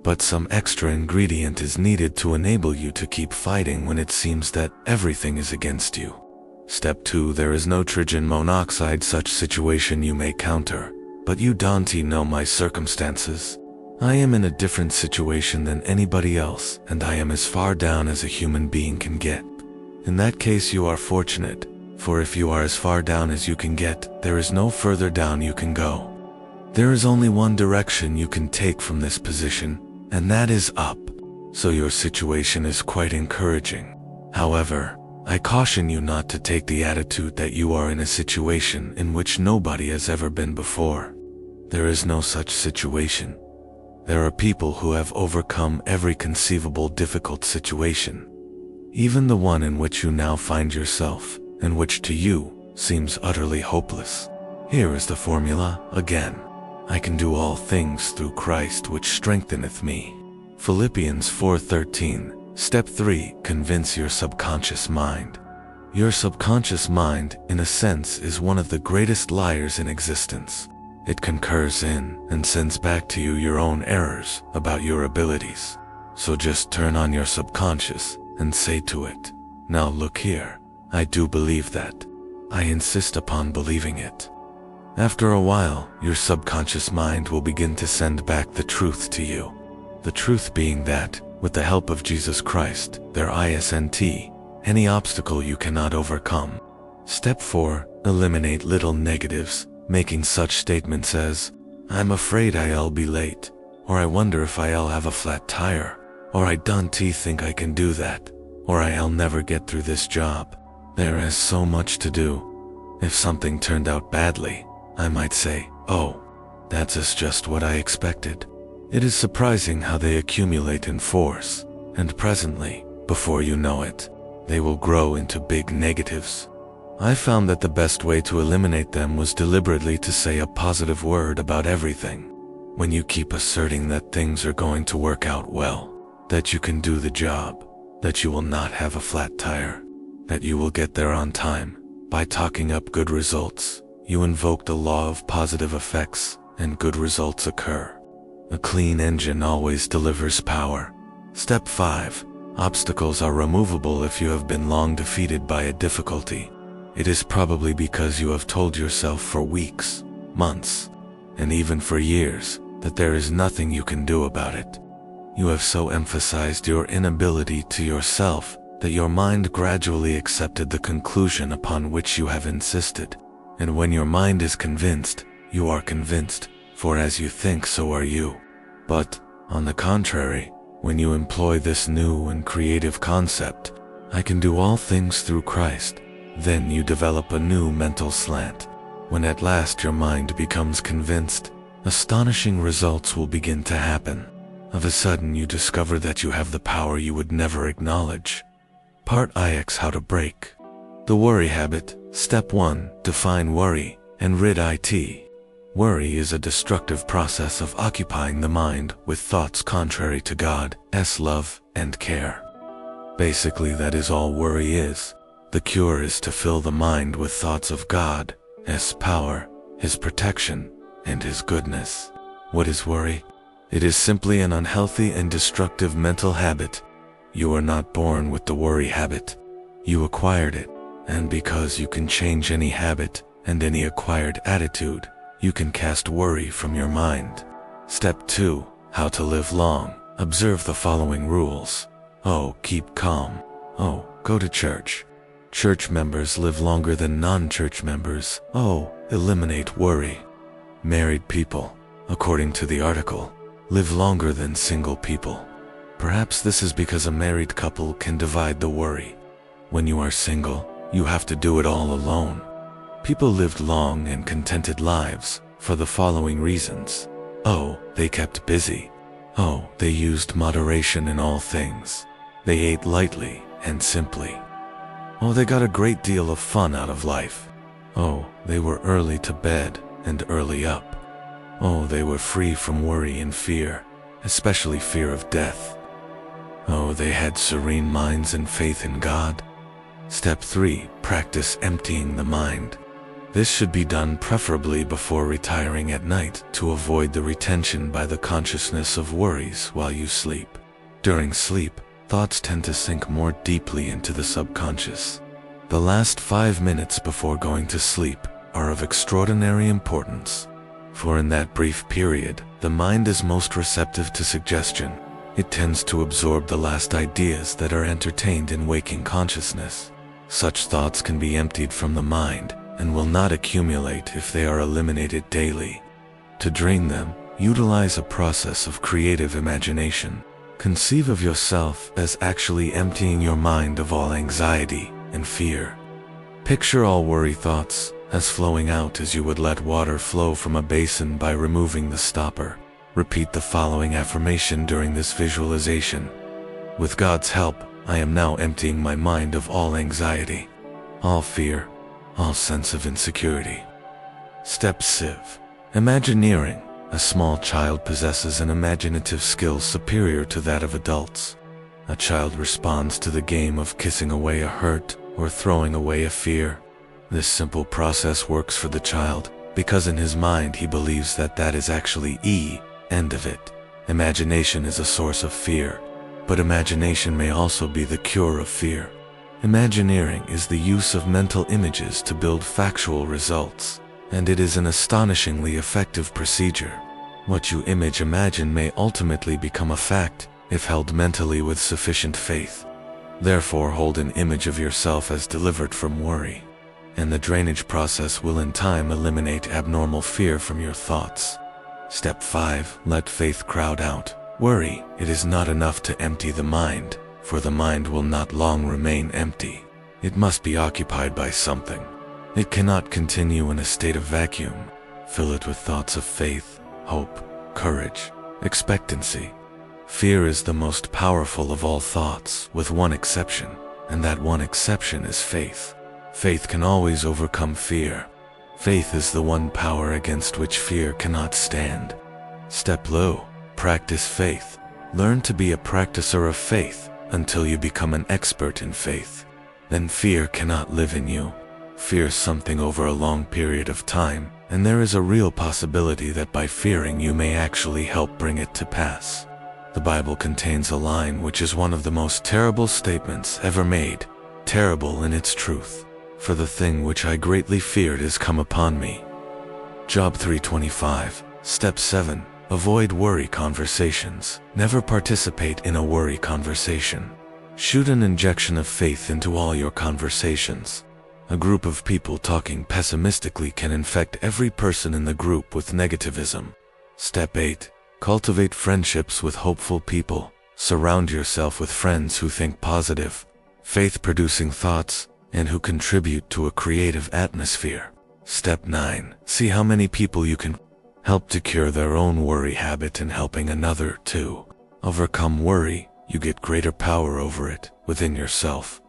but some extra ingredient is needed to enable you to keep fighting when it seems that everything is against you. Step 2. There is no nitrogen monoxide. Such situation you may counter, but you don't know my circumstances. I am in a different situation than anybody else, and I am as far down as a human being can get. In that case you are fortunate, for if you are as far down as you can get, there is no further down you can go. There is only one direction you can take from this position, and that is up. So your situation is quite encouraging. However, I caution you not to take the attitude that you are in a situation in which nobody has ever been before. There is no such situation. There are people who have overcome every conceivable difficult situation, even the one in which you now find yourself, and which to you seems utterly hopeless. Here is the formula again. I can do all things through Christ which strengtheneth me. Philippians 4:13. Step 3. Convince your subconscious mind. Your subconscious mind, in a sense, is one of the greatest liars in existence. It concurs in and sends back to you your own errors about your abilities. So just turn on your subconscious and say to it, "Now look here, I do believe that. I insist upon believing it." After a while, your subconscious mind will begin to send back the truth to you. The truth being that, with the help of Jesus Christ, there isn't any obstacle you cannot overcome. Step 4. Eliminate little negatives, making such statements as, "I'm afraid I'll be late," or "I wonder if I'll have a flat tire," or "I don't think I can do that," or "I'll never get through this job. There is so much to do." If something turned out badly, I might say, "Oh, that's just what I expected." It is surprising how they accumulate in force, and presently, before you know it, they will grow into big negatives. I found that the best way to eliminate them was deliberately to say a positive word about everything. When you keep asserting that things are going to work out well, that you can do the job, that you will not have a flat tire, that you will get there on time, by talking up good results, you invoke the law of positive effects, and good results occur. A clean engine always delivers power. Step 5. Obstacles are removable if you have been long defeated by a difficulty. It is probably because you have told yourself for weeks, months, and even for years that there is nothing you can do about it. You have so emphasized your inability to yourself that your mind gradually accepted the conclusion upon which you have insisted. And when your mind is convinced, you are convinced, for as you think so are you. But, on the contrary, when you employ this new and creative concept, "I can do all things through Christ," then you develop a new mental slant. When at last your mind becomes convinced, astonishing results will begin to happen. Of a sudden you discover that you have the power you would never acknowledge. Part IX. How to break the worry habit. Step 1. Define worry and rid it. Worry is a destructive process of occupying the mind with thoughts contrary to God's love and care. Basically, that is all worry is. The cure is to fill the mind with thoughts of God's power, His protection, and His goodness. What is worry? It is simply an unhealthy and destructive mental habit. You are not born with the worry habit. You acquired it, and because you can change any habit and any acquired attitude, you can cast worry from your mind. Step 2. How to live long. Observe the following rules. O. Keep calm. O. Go to church. Church members live longer than non-church members. O. Eliminate worry. Married people, according to the article, live longer than single people. Perhaps this is because a married couple can divide the worry. When you are single, you have to do it all alone. People lived long and contented lives for the following reasons. O. They kept busy. O. They used moderation in all things. They ate lightly and simply. O. They got a great deal of fun out of life. O. They were early to bed and early up. O. They were free from worry and fear, especially fear of death. O. They had serene minds and faith in God. Step 3. Practice emptying the mind. This should be done preferably before retiring at night to avoid the retention by the consciousness of worries while you sleep. During sleep, thoughts tend to sink more deeply into the subconscious. The last 5 minutes before going to sleep are of extraordinary importance, for in that brief period, the mind is most receptive to suggestion. It tends to absorb the last ideas that are entertained in waking consciousness. Such thoughts can be emptied from the mind and will not accumulate if they are eliminated daily. To drain them, utilize a process of creative imagination. Conceive of yourself as actually emptying your mind of all anxiety and fear. Picture all worry thoughts as flowing out as you would let water flow from a basin by removing the stopper. Repeat the following affirmation during this visualization. With God's help, I am now emptying my mind of all anxiety, all fear, all sense of insecurity. Step 6. Imagineering. A small child possesses an imaginative skill superior to that of adults. A child responds to the game of kissing away a hurt or throwing away a fear. This simple process works for the child because in his mind he believes that that is actually end of it. Imagination is a source of fear, but imagination may also be the cure of fear. Imagineering is the use of mental images to build factual results, and it is an astonishingly effective procedure. What you imagine may ultimately become a fact if held mentally with sufficient faith. Therefore, hold an image of yourself as delivered from worry, and the drainage process will in time eliminate abnormal fear from your thoughts. Step 5. Let faith crowd out worry. It is not enough to empty the mind, for the mind will not long remain empty. It must be occupied by something. It cannot continue in a state of vacuum. Fill it with thoughts of faith, hope, courage, expectancy. Fear is the most powerful of all thoughts, with one exception, and that one exception is faith. Faith can always overcome fear. Faith is the one power against which fear cannot stand. Step low. Practice faith. Learn to be a practicer of faith until you become an expert in faith. Then fear cannot live in you. Fear something over a long period of time, and there is a real possibility that by fearing you may actually help bring it to pass. The Bible contains a line which is one of the most terrible statements ever made, terrible in its truth. For the thing which I greatly feared is come upon me. Job 3:25. Step 7. Avoid worry conversations. Never participate in a worry conversation. Shoot an injection of faith into all your conversations. A group of people talking pessimistically can infect every person in the group with negativism. Step 8. Cultivate friendships with hopeful people. Surround yourself with friends who think positive, faith-producing thoughts, and who contribute to a creative atmosphere. Step 9. See how many people you can help to cure their own worry habit in helping another to overcome worry. You get greater power over it within yourself.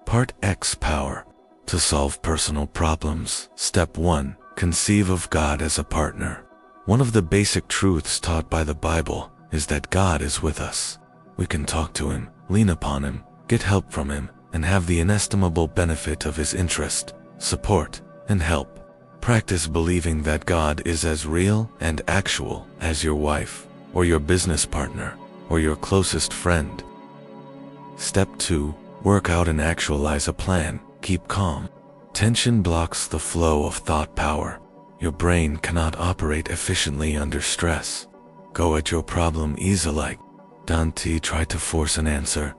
Part X. Power to solve personal problems. Step 1. Conceive of God as a partner. One of the basic truths taught by the Bible is that God is with us. We can talk to Him, lean upon Him, get help from Him, and have the inestimable benefit of His interest, support, and help. Practice believing that God is as real and actual as your wife, or your business partner, or your closest friend. Step 2. Work out and actualize a plan. Keep calm. Tension blocks the flow of thought power. Your brain cannot operate efficiently under stress. Go at your problem easy-like. Don't try to force an answer.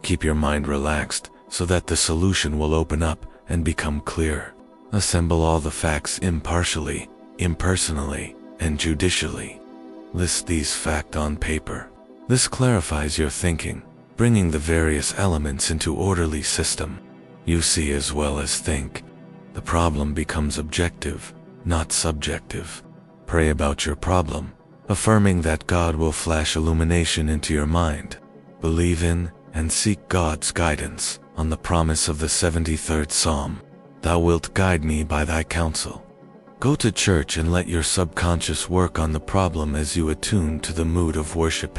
Keep your mind relaxed so that the solution will open up and become clear. Assemble all the facts impartially, impersonally, and judicially. List these facts on paper. This clarifies your thinking, bringing the various elements into orderly system. You see as well as think. The problem becomes objective, not subjective. Pray about your problem, affirming that God will flash illumination into your mind. Believe in and seek God's guidance on the promise of the 73rd Psalm. Thou wilt guide me by thy counsel. Go to church and let your subconscious work on the problem as you attune to the mood of worship.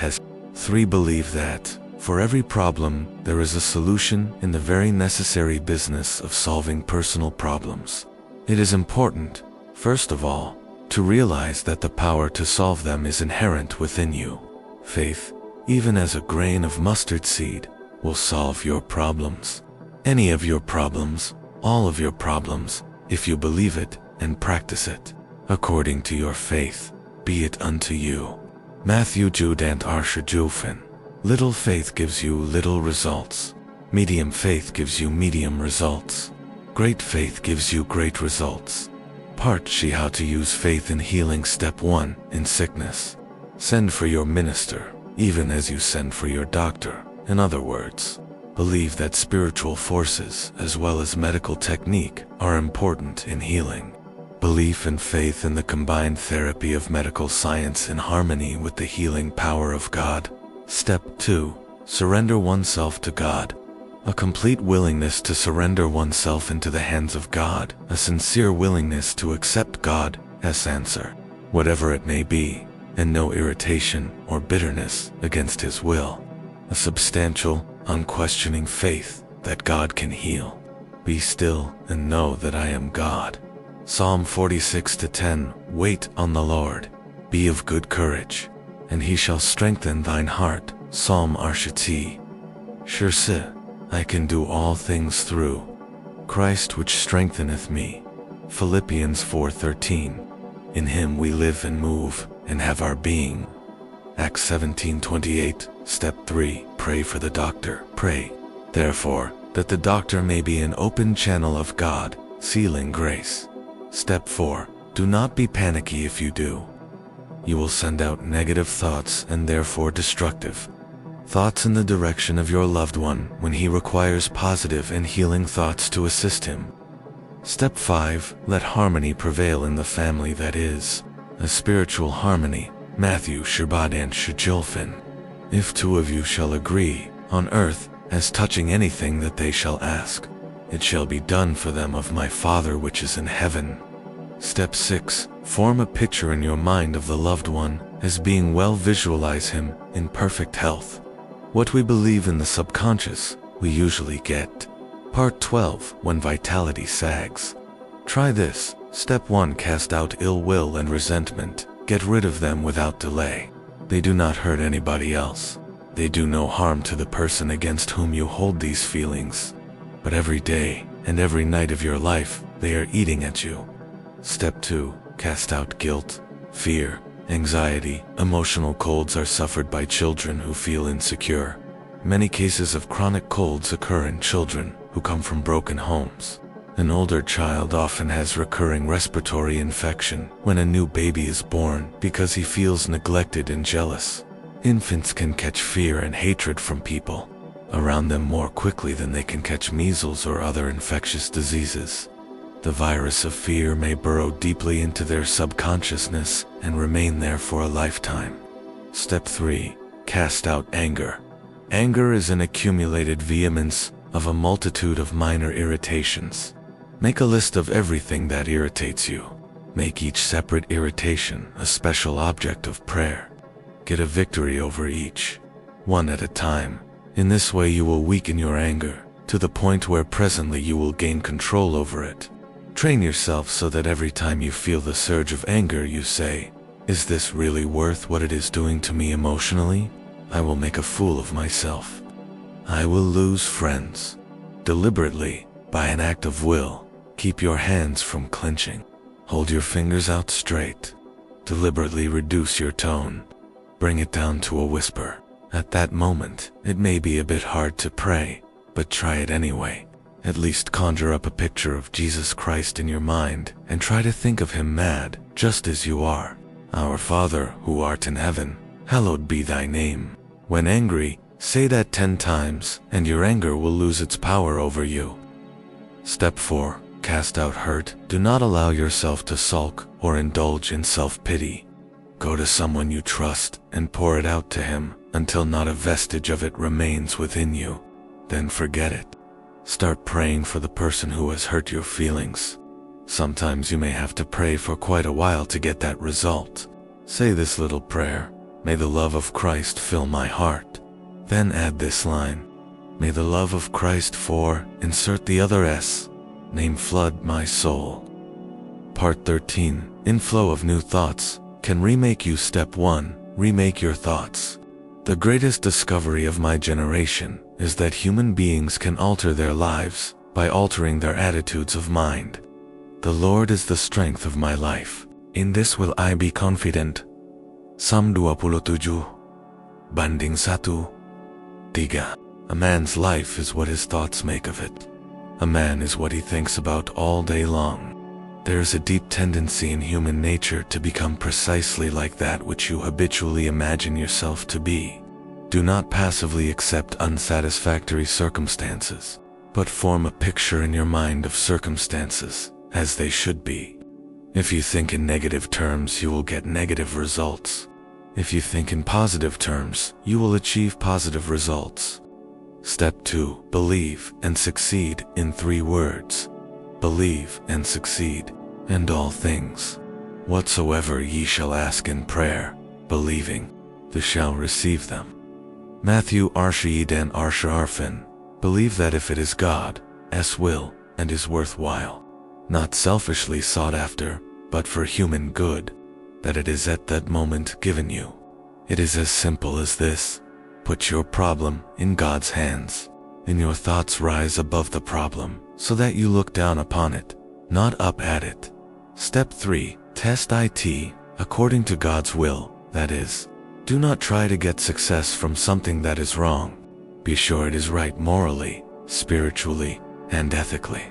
3. Believe that, for every problem, there is a solution in the very necessary business of solving personal problems. It is important, first of all, to realize that the power to solve them is inherent within you. Faith, even as a grain of mustard seed, will solve your problems. Any of your problems, all of your problems, if you believe it and practice it, according to your faith, be it unto you. Matthew Jude and Arsha Jufin. Little faith gives you little results. Medium faith gives you medium results. Great faith gives you great results. Part She How to Use Faith in Healing. Step 1. In sickness. Send for your minister, even as you send for your doctor. In other words, believe that spiritual forces as well as medical technique are important in healing. Belief and faith in the combined therapy of medical science in harmony with the healing power of God. Step 2. Surrender oneself to God. A complete willingness to surrender oneself into the hands of God, a sincere willingness to accept God as answer, whatever it may be, and no irritation or bitterness against His will. A substantial, unquestioning faith that God can heal. Be still and know that I am God. Psalm 46:10, Wait on the Lord, be of good courage, and he shall strengthen thine heart. Psalm Arshati. Shirse, I can do all things through Christ which strengtheneth me. Philippians 4:13. In him we live and move and have our being. Acts 17:28. Step 3. Pray for the doctor. Pray, therefore, that the doctor may be an open channel of God, sealing grace. Step 4. Do not be panicky if you do. You will send out negative thoughts and therefore destructive thoughts in the direction of your loved one when he requires positive and healing thoughts to assist him. Step 5. Let harmony prevail in the family, that is, a spiritual harmony. Matthew Shabbadan Shajulfin. If two of you shall agree, on earth, as touching anything that they shall ask, it shall be done for them of my Father which is in heaven. Step 6. Form a picture in your mind of the loved one as being well. Visualize him in perfect health. What we believe in the subconscious, we usually get. Part 12. When vitality sags. Try this. Step 1. Cast out ill will and resentment. Get rid of them without delay. They do not hurt anybody else. They do no harm to the person against whom you hold these feelings. But every day and every night of your life, they are eating at you. Step 2. Cast out guilt, fear, anxiety. Emotional colds are suffered by children who feel insecure. Many cases of chronic colds occur in children who come from broken homes. An older child often has recurring respiratory infection when a new baby is born because he feels neglected and jealous. Infants can catch fear and hatred from people around them more quickly than they can catch measles or other infectious diseases. The virus of fear may burrow deeply into their subconsciousness and remain there for a lifetime. Step 3. Cast out anger. Anger is an accumulated vehemence of a multitude of minor irritations. Make a list of everything that irritates you. Make each separate irritation a special object of prayer. Get a victory over each, one at a time. In this way you will weaken your anger to the point where presently you will gain control over it. Train yourself so that every time you feel the surge of anger you say, "Is this really worth what it is doing to me emotionally? I will make a fool of myself. I will lose friends." Deliberately, by an act of will, keep your hands from clenching. Hold your fingers out straight. Deliberately reduce your tone. Bring it down to a whisper. At that moment, it may be a bit hard to pray, but try it anyway. At least conjure up a picture of Jesus Christ in your mind and try to think of him mad, just as you are. Our Father, who art in heaven, hallowed be thy name. When angry, say that 10 times, and your anger will lose its power over you. Step 4. Cast out hurt. Do not allow yourself to sulk or indulge in self-pity. Go to someone you trust and pour it out to him until not a vestige of it remains within you. Then forget it. Start praying for the person who has hurt your feelings. Sometimes you may have to pray for quite a while to get that result. Say this little prayer: "May the love of Christ fill my heart." Then add this line: "May the love of Christ insert the other S, name flood my soul." Part 13. Inflow of new thoughts can remake you. Step 1. Remake your thoughts. The greatest discovery of my generation is that human beings can alter their lives by altering their attitudes of mind. The Lord is the strength of my life. In this will I be confident. Psalm 27, banding 1:3. A man's life is what his thoughts make of it. A man is what he thinks about all day long. There is a deep tendency in human nature to become precisely like that which you habitually imagine yourself to be. Do not passively accept unsatisfactory circumstances, but form a picture in your mind of circumstances as they should be. If you think in negative terms, you will get negative results. If you think in positive terms, you will achieve positive results. Step 2. Believe and succeed in 3 words. Believe and succeed, and all things whatsoever ye shall ask in prayer, believing, thou shalt receive them. Matthew Arshid and Arsha Arfin. Believe that if it is God's will and is worthwhile, not selfishly sought after, but for human good, that it is at that moment given you. It is as simple as this. Put your problem in God's hands, and your thoughts rise above the problem, so that you look down upon it, not up at it. Step 3. Test it according to God's will, that is, do not try to get success from something that is wrong. Be sure it is right morally, spiritually, and ethically.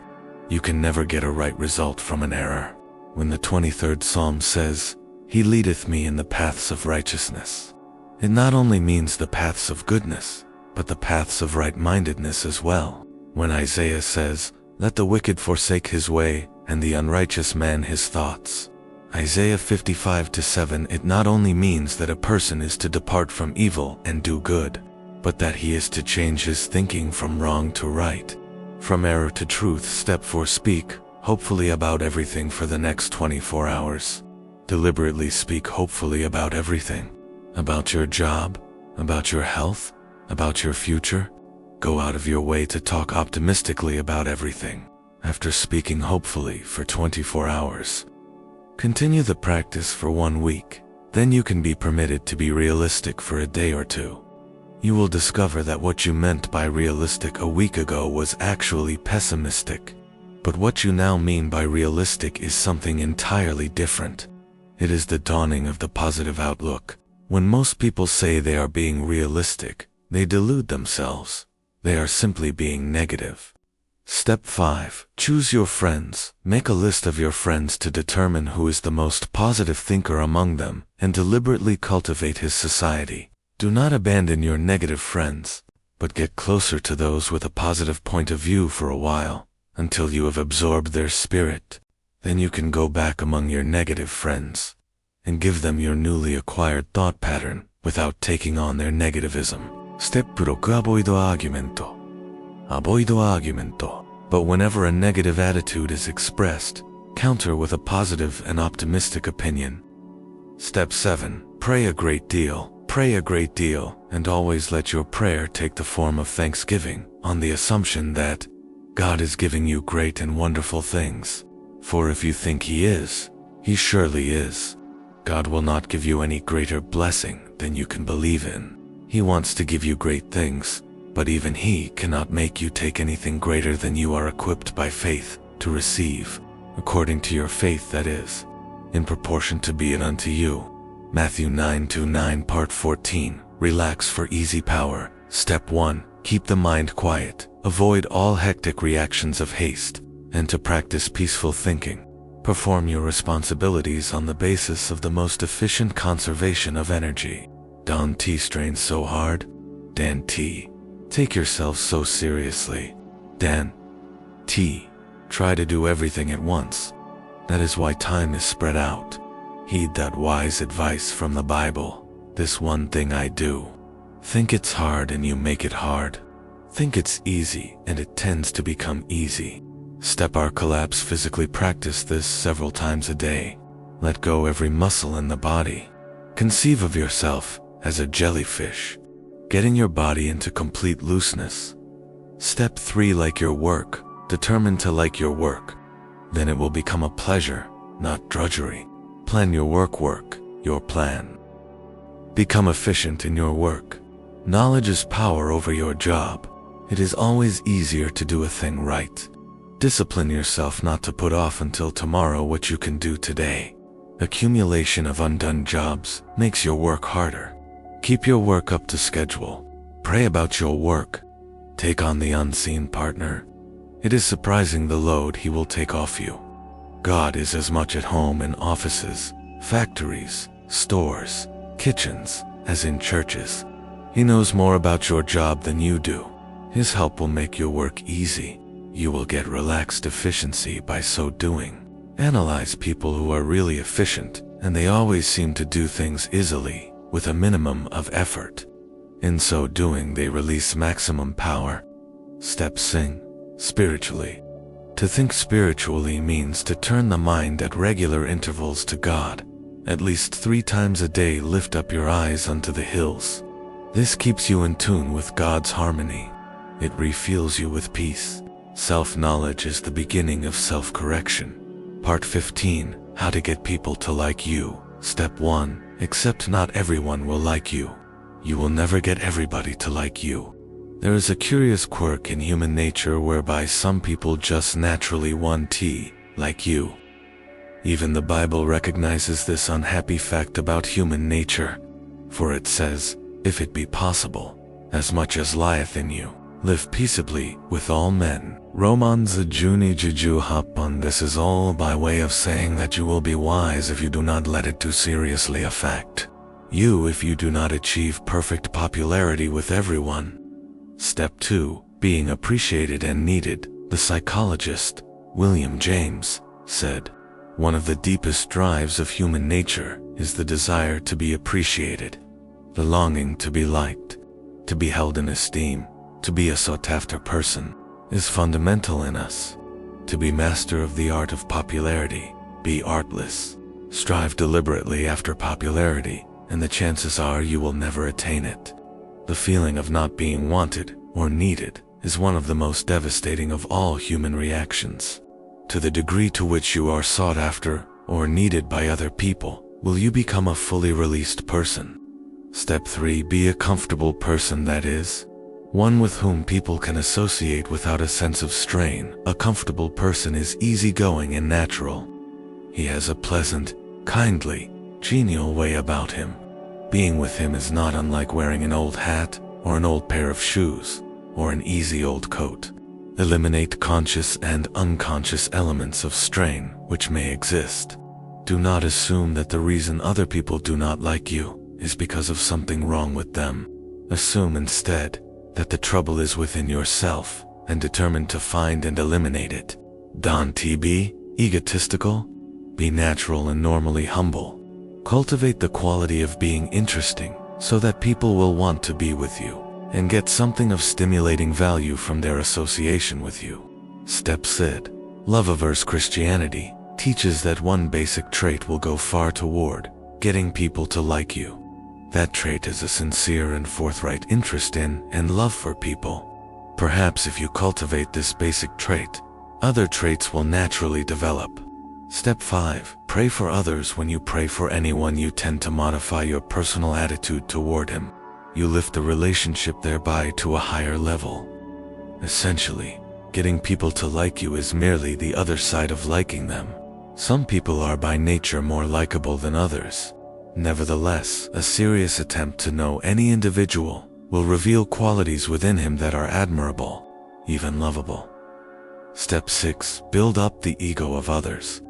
You can never get a right result from an error. When the 23rd Psalm says, "He leadeth me in the paths of righteousness," it not only means the paths of goodness, but the paths of right-mindedness as well. When Isaiah says, "Let the wicked forsake his way, and the unrighteous man his thoughts," Isaiah 55:7, it not only means that a person is to depart from evil and do good, but that he is to change his thinking from wrong to right, from error to truth. Step 4. Speak hopefully about everything for the next 24 hours. Deliberately speak hopefully about everything. About your job, about your health, about your future. Go out of your way to talk optimistically about everything. After speaking hopefully for 24 hours, continue the practice for 1 week. Then you can be permitted to be realistic for a day or two. You will discover that what you meant by realistic a week ago was actually pessimistic. But what you now mean by realistic is something entirely different. It is the dawning of the positive outlook. When most people say they are being realistic, they delude themselves. They are simply being negative. Step 5. Choose your friends. Make a list of your friends to determine who is the most positive thinker among them, and deliberately cultivate his society. Do not abandon your negative friends, but get closer to those with a positive point of view for a while, until you have absorbed their spirit. Then you can go back among your negative friends and give them your newly acquired thought pattern without taking on their negativism. Step 6. Avoid argument. Avoid argument. But whenever a negative attitude is expressed, counter with a positive and optimistic opinion. Step 7. Pray a great deal. Pray a great deal, and always let your prayer take the form of thanksgiving, on the assumption that God is giving you great and wonderful things. For if you think He is, He surely is. God will not give you any greater blessing than you can believe in. He wants to give you great things, but even He cannot make you take anything greater than you are equipped by faith to receive, according to your faith, that is, in proportion to be it unto you. Matthew 9:9 Part 14. Relax for easy power. Step 1. Keep the mind quiet. Avoid all hectic reactions of haste, and to practice peaceful thinking. Perform your responsibilities on the basis of the most efficient conservation of energy. Don T strains so hard. Dan T. Take yourself so seriously. Dan T. Try to do everything at once. That is why time is spread out. Heed that wise advice from the Bible. This one thing I do. Think it's hard and you make it hard. Think it's easy and it tends to become easy. Step or collapse. Physically practice this several times a day. Let go every muscle in the body. Conceive of yourself as a jellyfish, getting your body into complete looseness. Step 3. Like your work. Determine to like your work. Then it will become a pleasure, not drudgery. Plan your work, your plan. Become efficient in your work. Knowledge is power over your job. It is always easier to do a thing right. Discipline yourself not to put off until tomorrow what you can do today. Accumulation of undone jobs makes your work harder. Keep your work up to schedule. Pray about your work. Take on the unseen partner. It is surprising the load he will take off you. God is as much at home in offices, factories, stores, kitchens, as in churches. He knows more about your job than you do. His help will make your work easy. You will get relaxed efficiency by so doing. Analyze people who are really efficient, and they always seem to do things easily, with a minimum of effort. In so doing, they release maximum power. Step 6. Spiritually. To think spiritually means to turn the mind at regular intervals to God. At least 3 times a day lift up your eyes unto the hills. This keeps you in tune with God's harmony. It refuels you with peace. Self-knowledge is the beginning of self-correction. Part 15. How to get people to like you. Step 1. Accept not everyone will like you. You will never get everybody to like you. There is a curious quirk in human nature whereby some people just naturally want to like you. Even the Bible recognizes this unhappy fact about human nature. For it says, if it be possible, as much as lieth in you, live peaceably with all men. Romans Juni Juju Hapan. This is all by way of saying that you will be wise if you do not let it too seriously affect you if you do not achieve perfect popularity with everyone. Step 2. Being appreciated and needed. The psychologist, William James, said, one of the deepest drives of human nature is the desire to be appreciated, the longing to be liked, to be held in esteem, to be a sought-after person is fundamental in us. To be master of the art of popularity, be artless. Strive deliberately after popularity, and the chances are you will never attain it. The feeling of not being wanted or needed is one of the most devastating of all human reactions. To the degree to which you are sought after or needed by other people, will you become a fully released person. Step 3. Be a comfortable person, that is, one with whom people can associate without a sense of strain. A comfortable person is easygoing and natural. He has a pleasant, kindly, genial way about him. Being with him is not unlike wearing an old hat or an old pair of shoes or an easy old coat. Eliminate conscious and unconscious elements of strain which may exist. Do not assume that the reason other people do not like you is because of something wrong with them. Assume instead that the trouble is within yourself and determine to find and eliminate it. Don't be egotistical. Be natural and normally humble. Cultivate the quality of being interesting so that people will want to be with you and get something of stimulating value from their association with you. Step 6. Love-averse Christianity teaches that one basic trait will go far toward getting people to like you. That trait is a sincere and forthright interest in and love for people. Perhaps if you cultivate this basic trait, other traits will naturally develop. Step 5. Pray for others. When you pray for anyone, you tend to modify your personal attitude toward him. You lift the relationship thereby to a higher level. Essentially, getting people to like you is merely the other side of liking them. Some people are by nature more likable than others. Nevertheless, a serious attempt to know any individual will reveal qualities within him that are admirable, even lovable. Step 6. Build up the ego of others.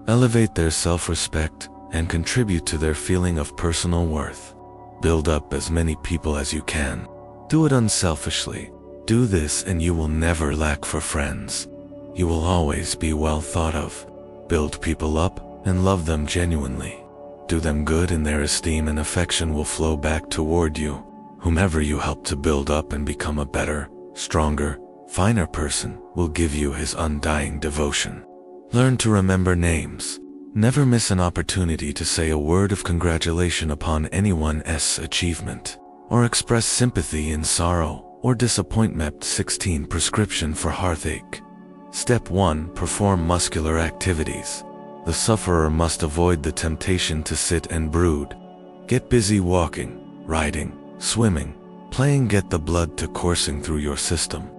Elevate their self-respect and contribute to their feeling of personal worth. Build up as many people as you can. Do it unselfishly. Do this and you will never lack for friends. You will always be well thought of. Build people up and love them genuinely. Do them good and their esteem and affection will flow back toward you. Whomever you help to build up and become a better, stronger, finer person will give you his undying devotion. Learn to remember names. Never miss an opportunity to say a word of congratulation upon anyone's achievement, or express sympathy in sorrow or disappointment. 16. Prescription for heartache. Step 1. Perform muscular activities. The sufferer must avoid the temptation to sit and brood. Get busy walking, riding, swimming, playing. Get the blood to coursing through your system.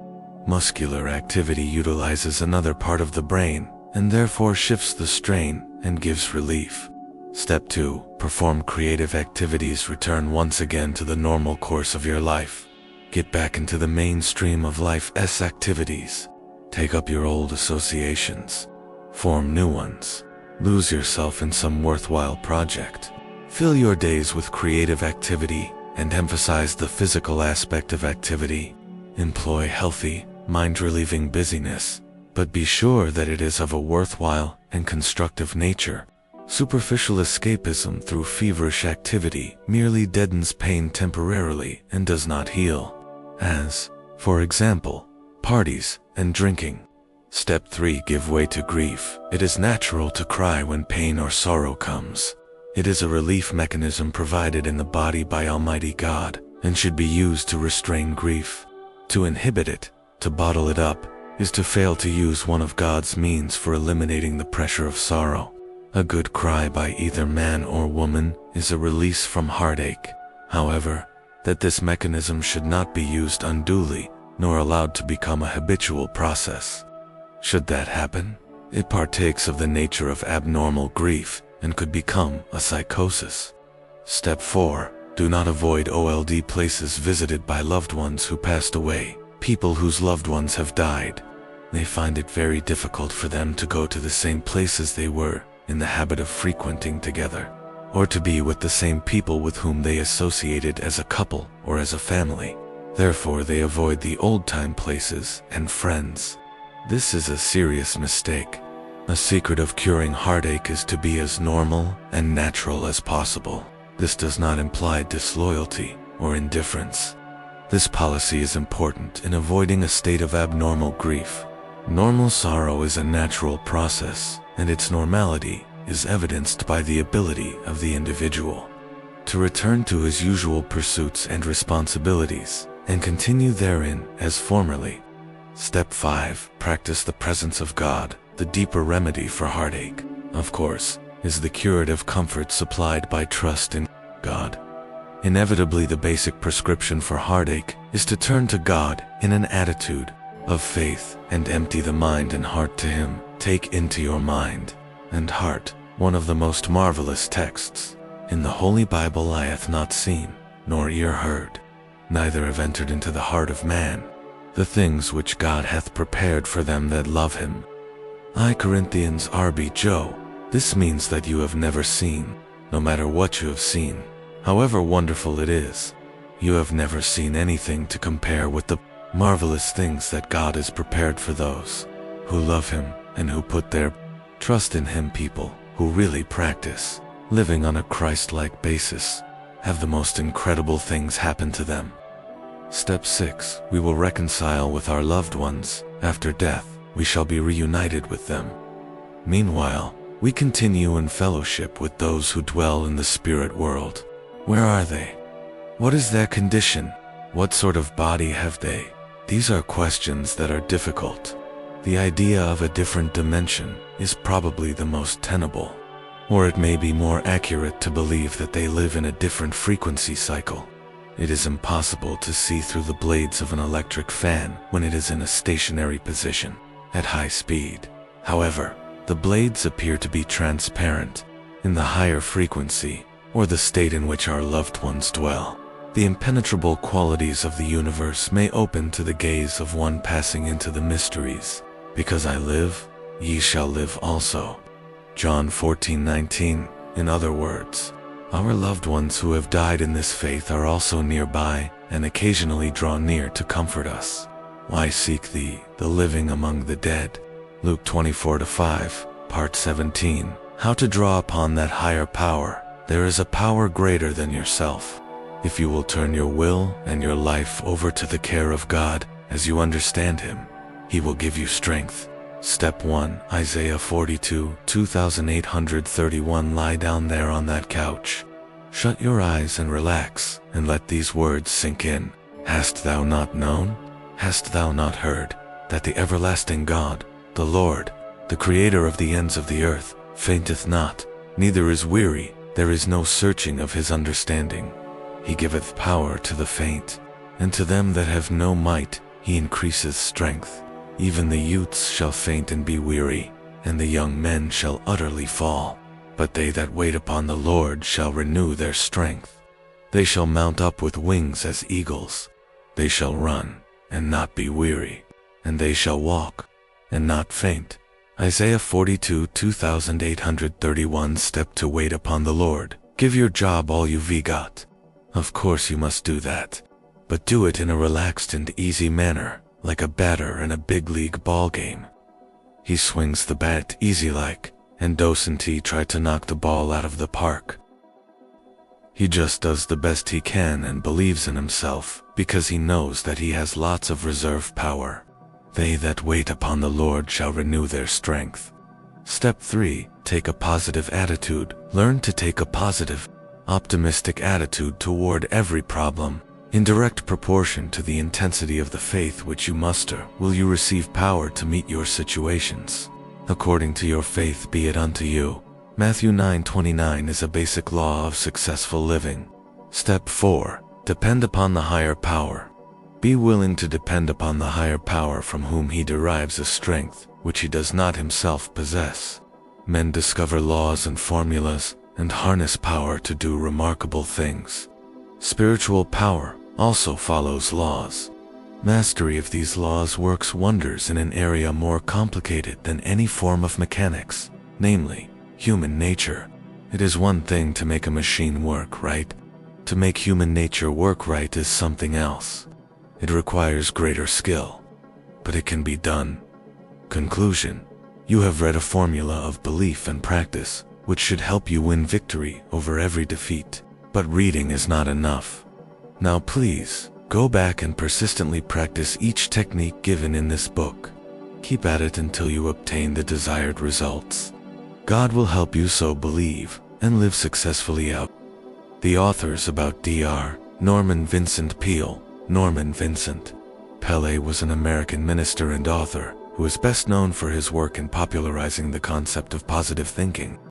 Muscular activity utilizes another part of the brain and therefore shifts the strain and gives relief. Step 2. Perform creative activities. Return once again to the normal course of your life. Get back into the mainstream of life's activities. Take up your old associations. Form new ones. Lose yourself in some worthwhile project. Fill your days with creative activity and emphasize the physical aspect of activity. Employ healthy, mind-relieving busyness, but be sure that it is of a worthwhile and constructive nature. Superficial escapism through feverish activity merely deadens pain temporarily and does not heal, as, for example, parties and drinking. Step 3. Give way to grief. It is natural to cry when pain or sorrow comes. It is a relief mechanism provided in the body by Almighty God and should be used to restrain grief. To inhibit it, to bottle it up, is to fail to use one of God's means for eliminating the pressure of sorrow. A good cry by either man or woman is a release from heartache. However, that this mechanism should not be used unduly, nor allowed to become a habitual process. Should that happen, it partakes of the nature of abnormal grief and could become a psychosis. Step 4. Do not avoid old places visited by loved ones who passed away. People whose loved ones have died, they find it very difficult for them to go to the same places they were in the habit of frequenting together, or to be with the same people with whom they associated as a couple or as a family. Therefore, they avoid the old-time places and friends. This is a serious mistake. A secret of curing heartache is to be as normal and natural as possible. This does not imply disloyalty or indifference. This policy is important in avoiding a state of abnormal grief. Normal sorrow is a natural process, and its normality is evidenced by the ability of the individual to return to his usual pursuits and responsibilities and continue therein as formerly. Step 5. Practice the presence of God. The deeper remedy for heartache, of course, is the curative comfort supplied by trust in God. Inevitably, the basic prescription for heartache is to turn to God in an attitude of faith and empty the mind and heart to Him. Take into your mind and heart one of the most marvelous texts in the Holy Bible. Eye hath not seen, nor ear heard, neither have entered into the heart of man, the things which God hath prepared for them that love Him. I Corinthians RB Joe. This means that you have never seen, no matter what you have seen, however wonderful it is, you have never seen anything to compare with the marvelous things that God has prepared for those who love Him and who put their trust in Him. People who really practice living on a Christ-like basis have the most incredible things happen to them. Step 6. We will reconcile with our loved ones. After death, we shall be reunited with them. Meanwhile, we continue in fellowship with those who dwell in the spirit world. Where are they? What is their condition? What sort of body have they? These are questions that are difficult. The idea of a different dimension is probably the most tenable, or it may be more accurate to believe that they live in a different frequency cycle. It is impossible to see through the blades of an electric fan when it is in a stationary position at high speed. However, the blades appear to be transparent in the higher frequency, or the state in which our loved ones dwell. The impenetrable qualities of the universe may open to the gaze of one passing into the mysteries. Because I live, ye shall live also. John 14:19. In other words, our loved ones who have died in this faith are also nearby and occasionally draw near to comfort us. Why seek the living among the dead? Luke 24:5, Part 17. How to draw upon that higher power. There is a power greater than yourself. If you will turn your will and your life over to the care of God as you understand Him, He will give you strength. Step 1. Isaiah 42, 2831. Lie down there on that couch. Shut your eyes and relax, and let these words sink in. Hast thou not known? Hast thou not heard, that the everlasting God, the Lord, the Creator of the ends of the earth, fainteth not, neither is weary, there is no searching of His understanding. He giveth power to the faint, and to them that have no might He increaseth strength. Even the youths shall faint and be weary, and the young men shall utterly fall. But they that wait upon the Lord shall renew their strength. They shall mount up with wings as eagles. They shall run and not be weary, and they shall walk and not faint. Isaiah 42, 2831. Step to wait upon the Lord. Give your job all you've got. Of course you must do that, but do it in a relaxed and easy manner, like a batter in a big league ball game. He swings the bat easy-like, and doesn't he try to knock the ball out of the park. He just does the best he can and believes in himself, because he knows that he has lots of reserve power. They that wait upon the Lord shall renew their strength. Step 3. Take a positive attitude. Learn to take a positive, optimistic attitude toward every problem In direct proportion to the intensity of the faith which you muster, will you receive power to meet your situations. According to your faith be it unto you. Matthew 9:29 is a basic law of successful living. Step 4. Depend upon the higher power. Be willing to depend upon the higher power from whom he derives a strength which he does not himself possess. Men discover laws and formulas and harness power to do remarkable things. Spiritual power also follows laws. Mastery of these laws works wonders in an area more complicated than any form of mechanics, namely, human nature. It is one thing to make a machine work right. To make human nature work right is something else. It requires greater skill, but it can be done. Conclusion: you have read a formula of belief and practice, which should help you win victory over every defeat. But reading is not enough. Now please, go back and persistently practice each technique given in this book. Keep at it until you obtain the desired results. God will help you so believe and live successfully out. The authors about Dr. Norman Vincent Peale. Norman Vincent Peale was an American minister and author who is best known for his work in popularizing the concept of positive thinking.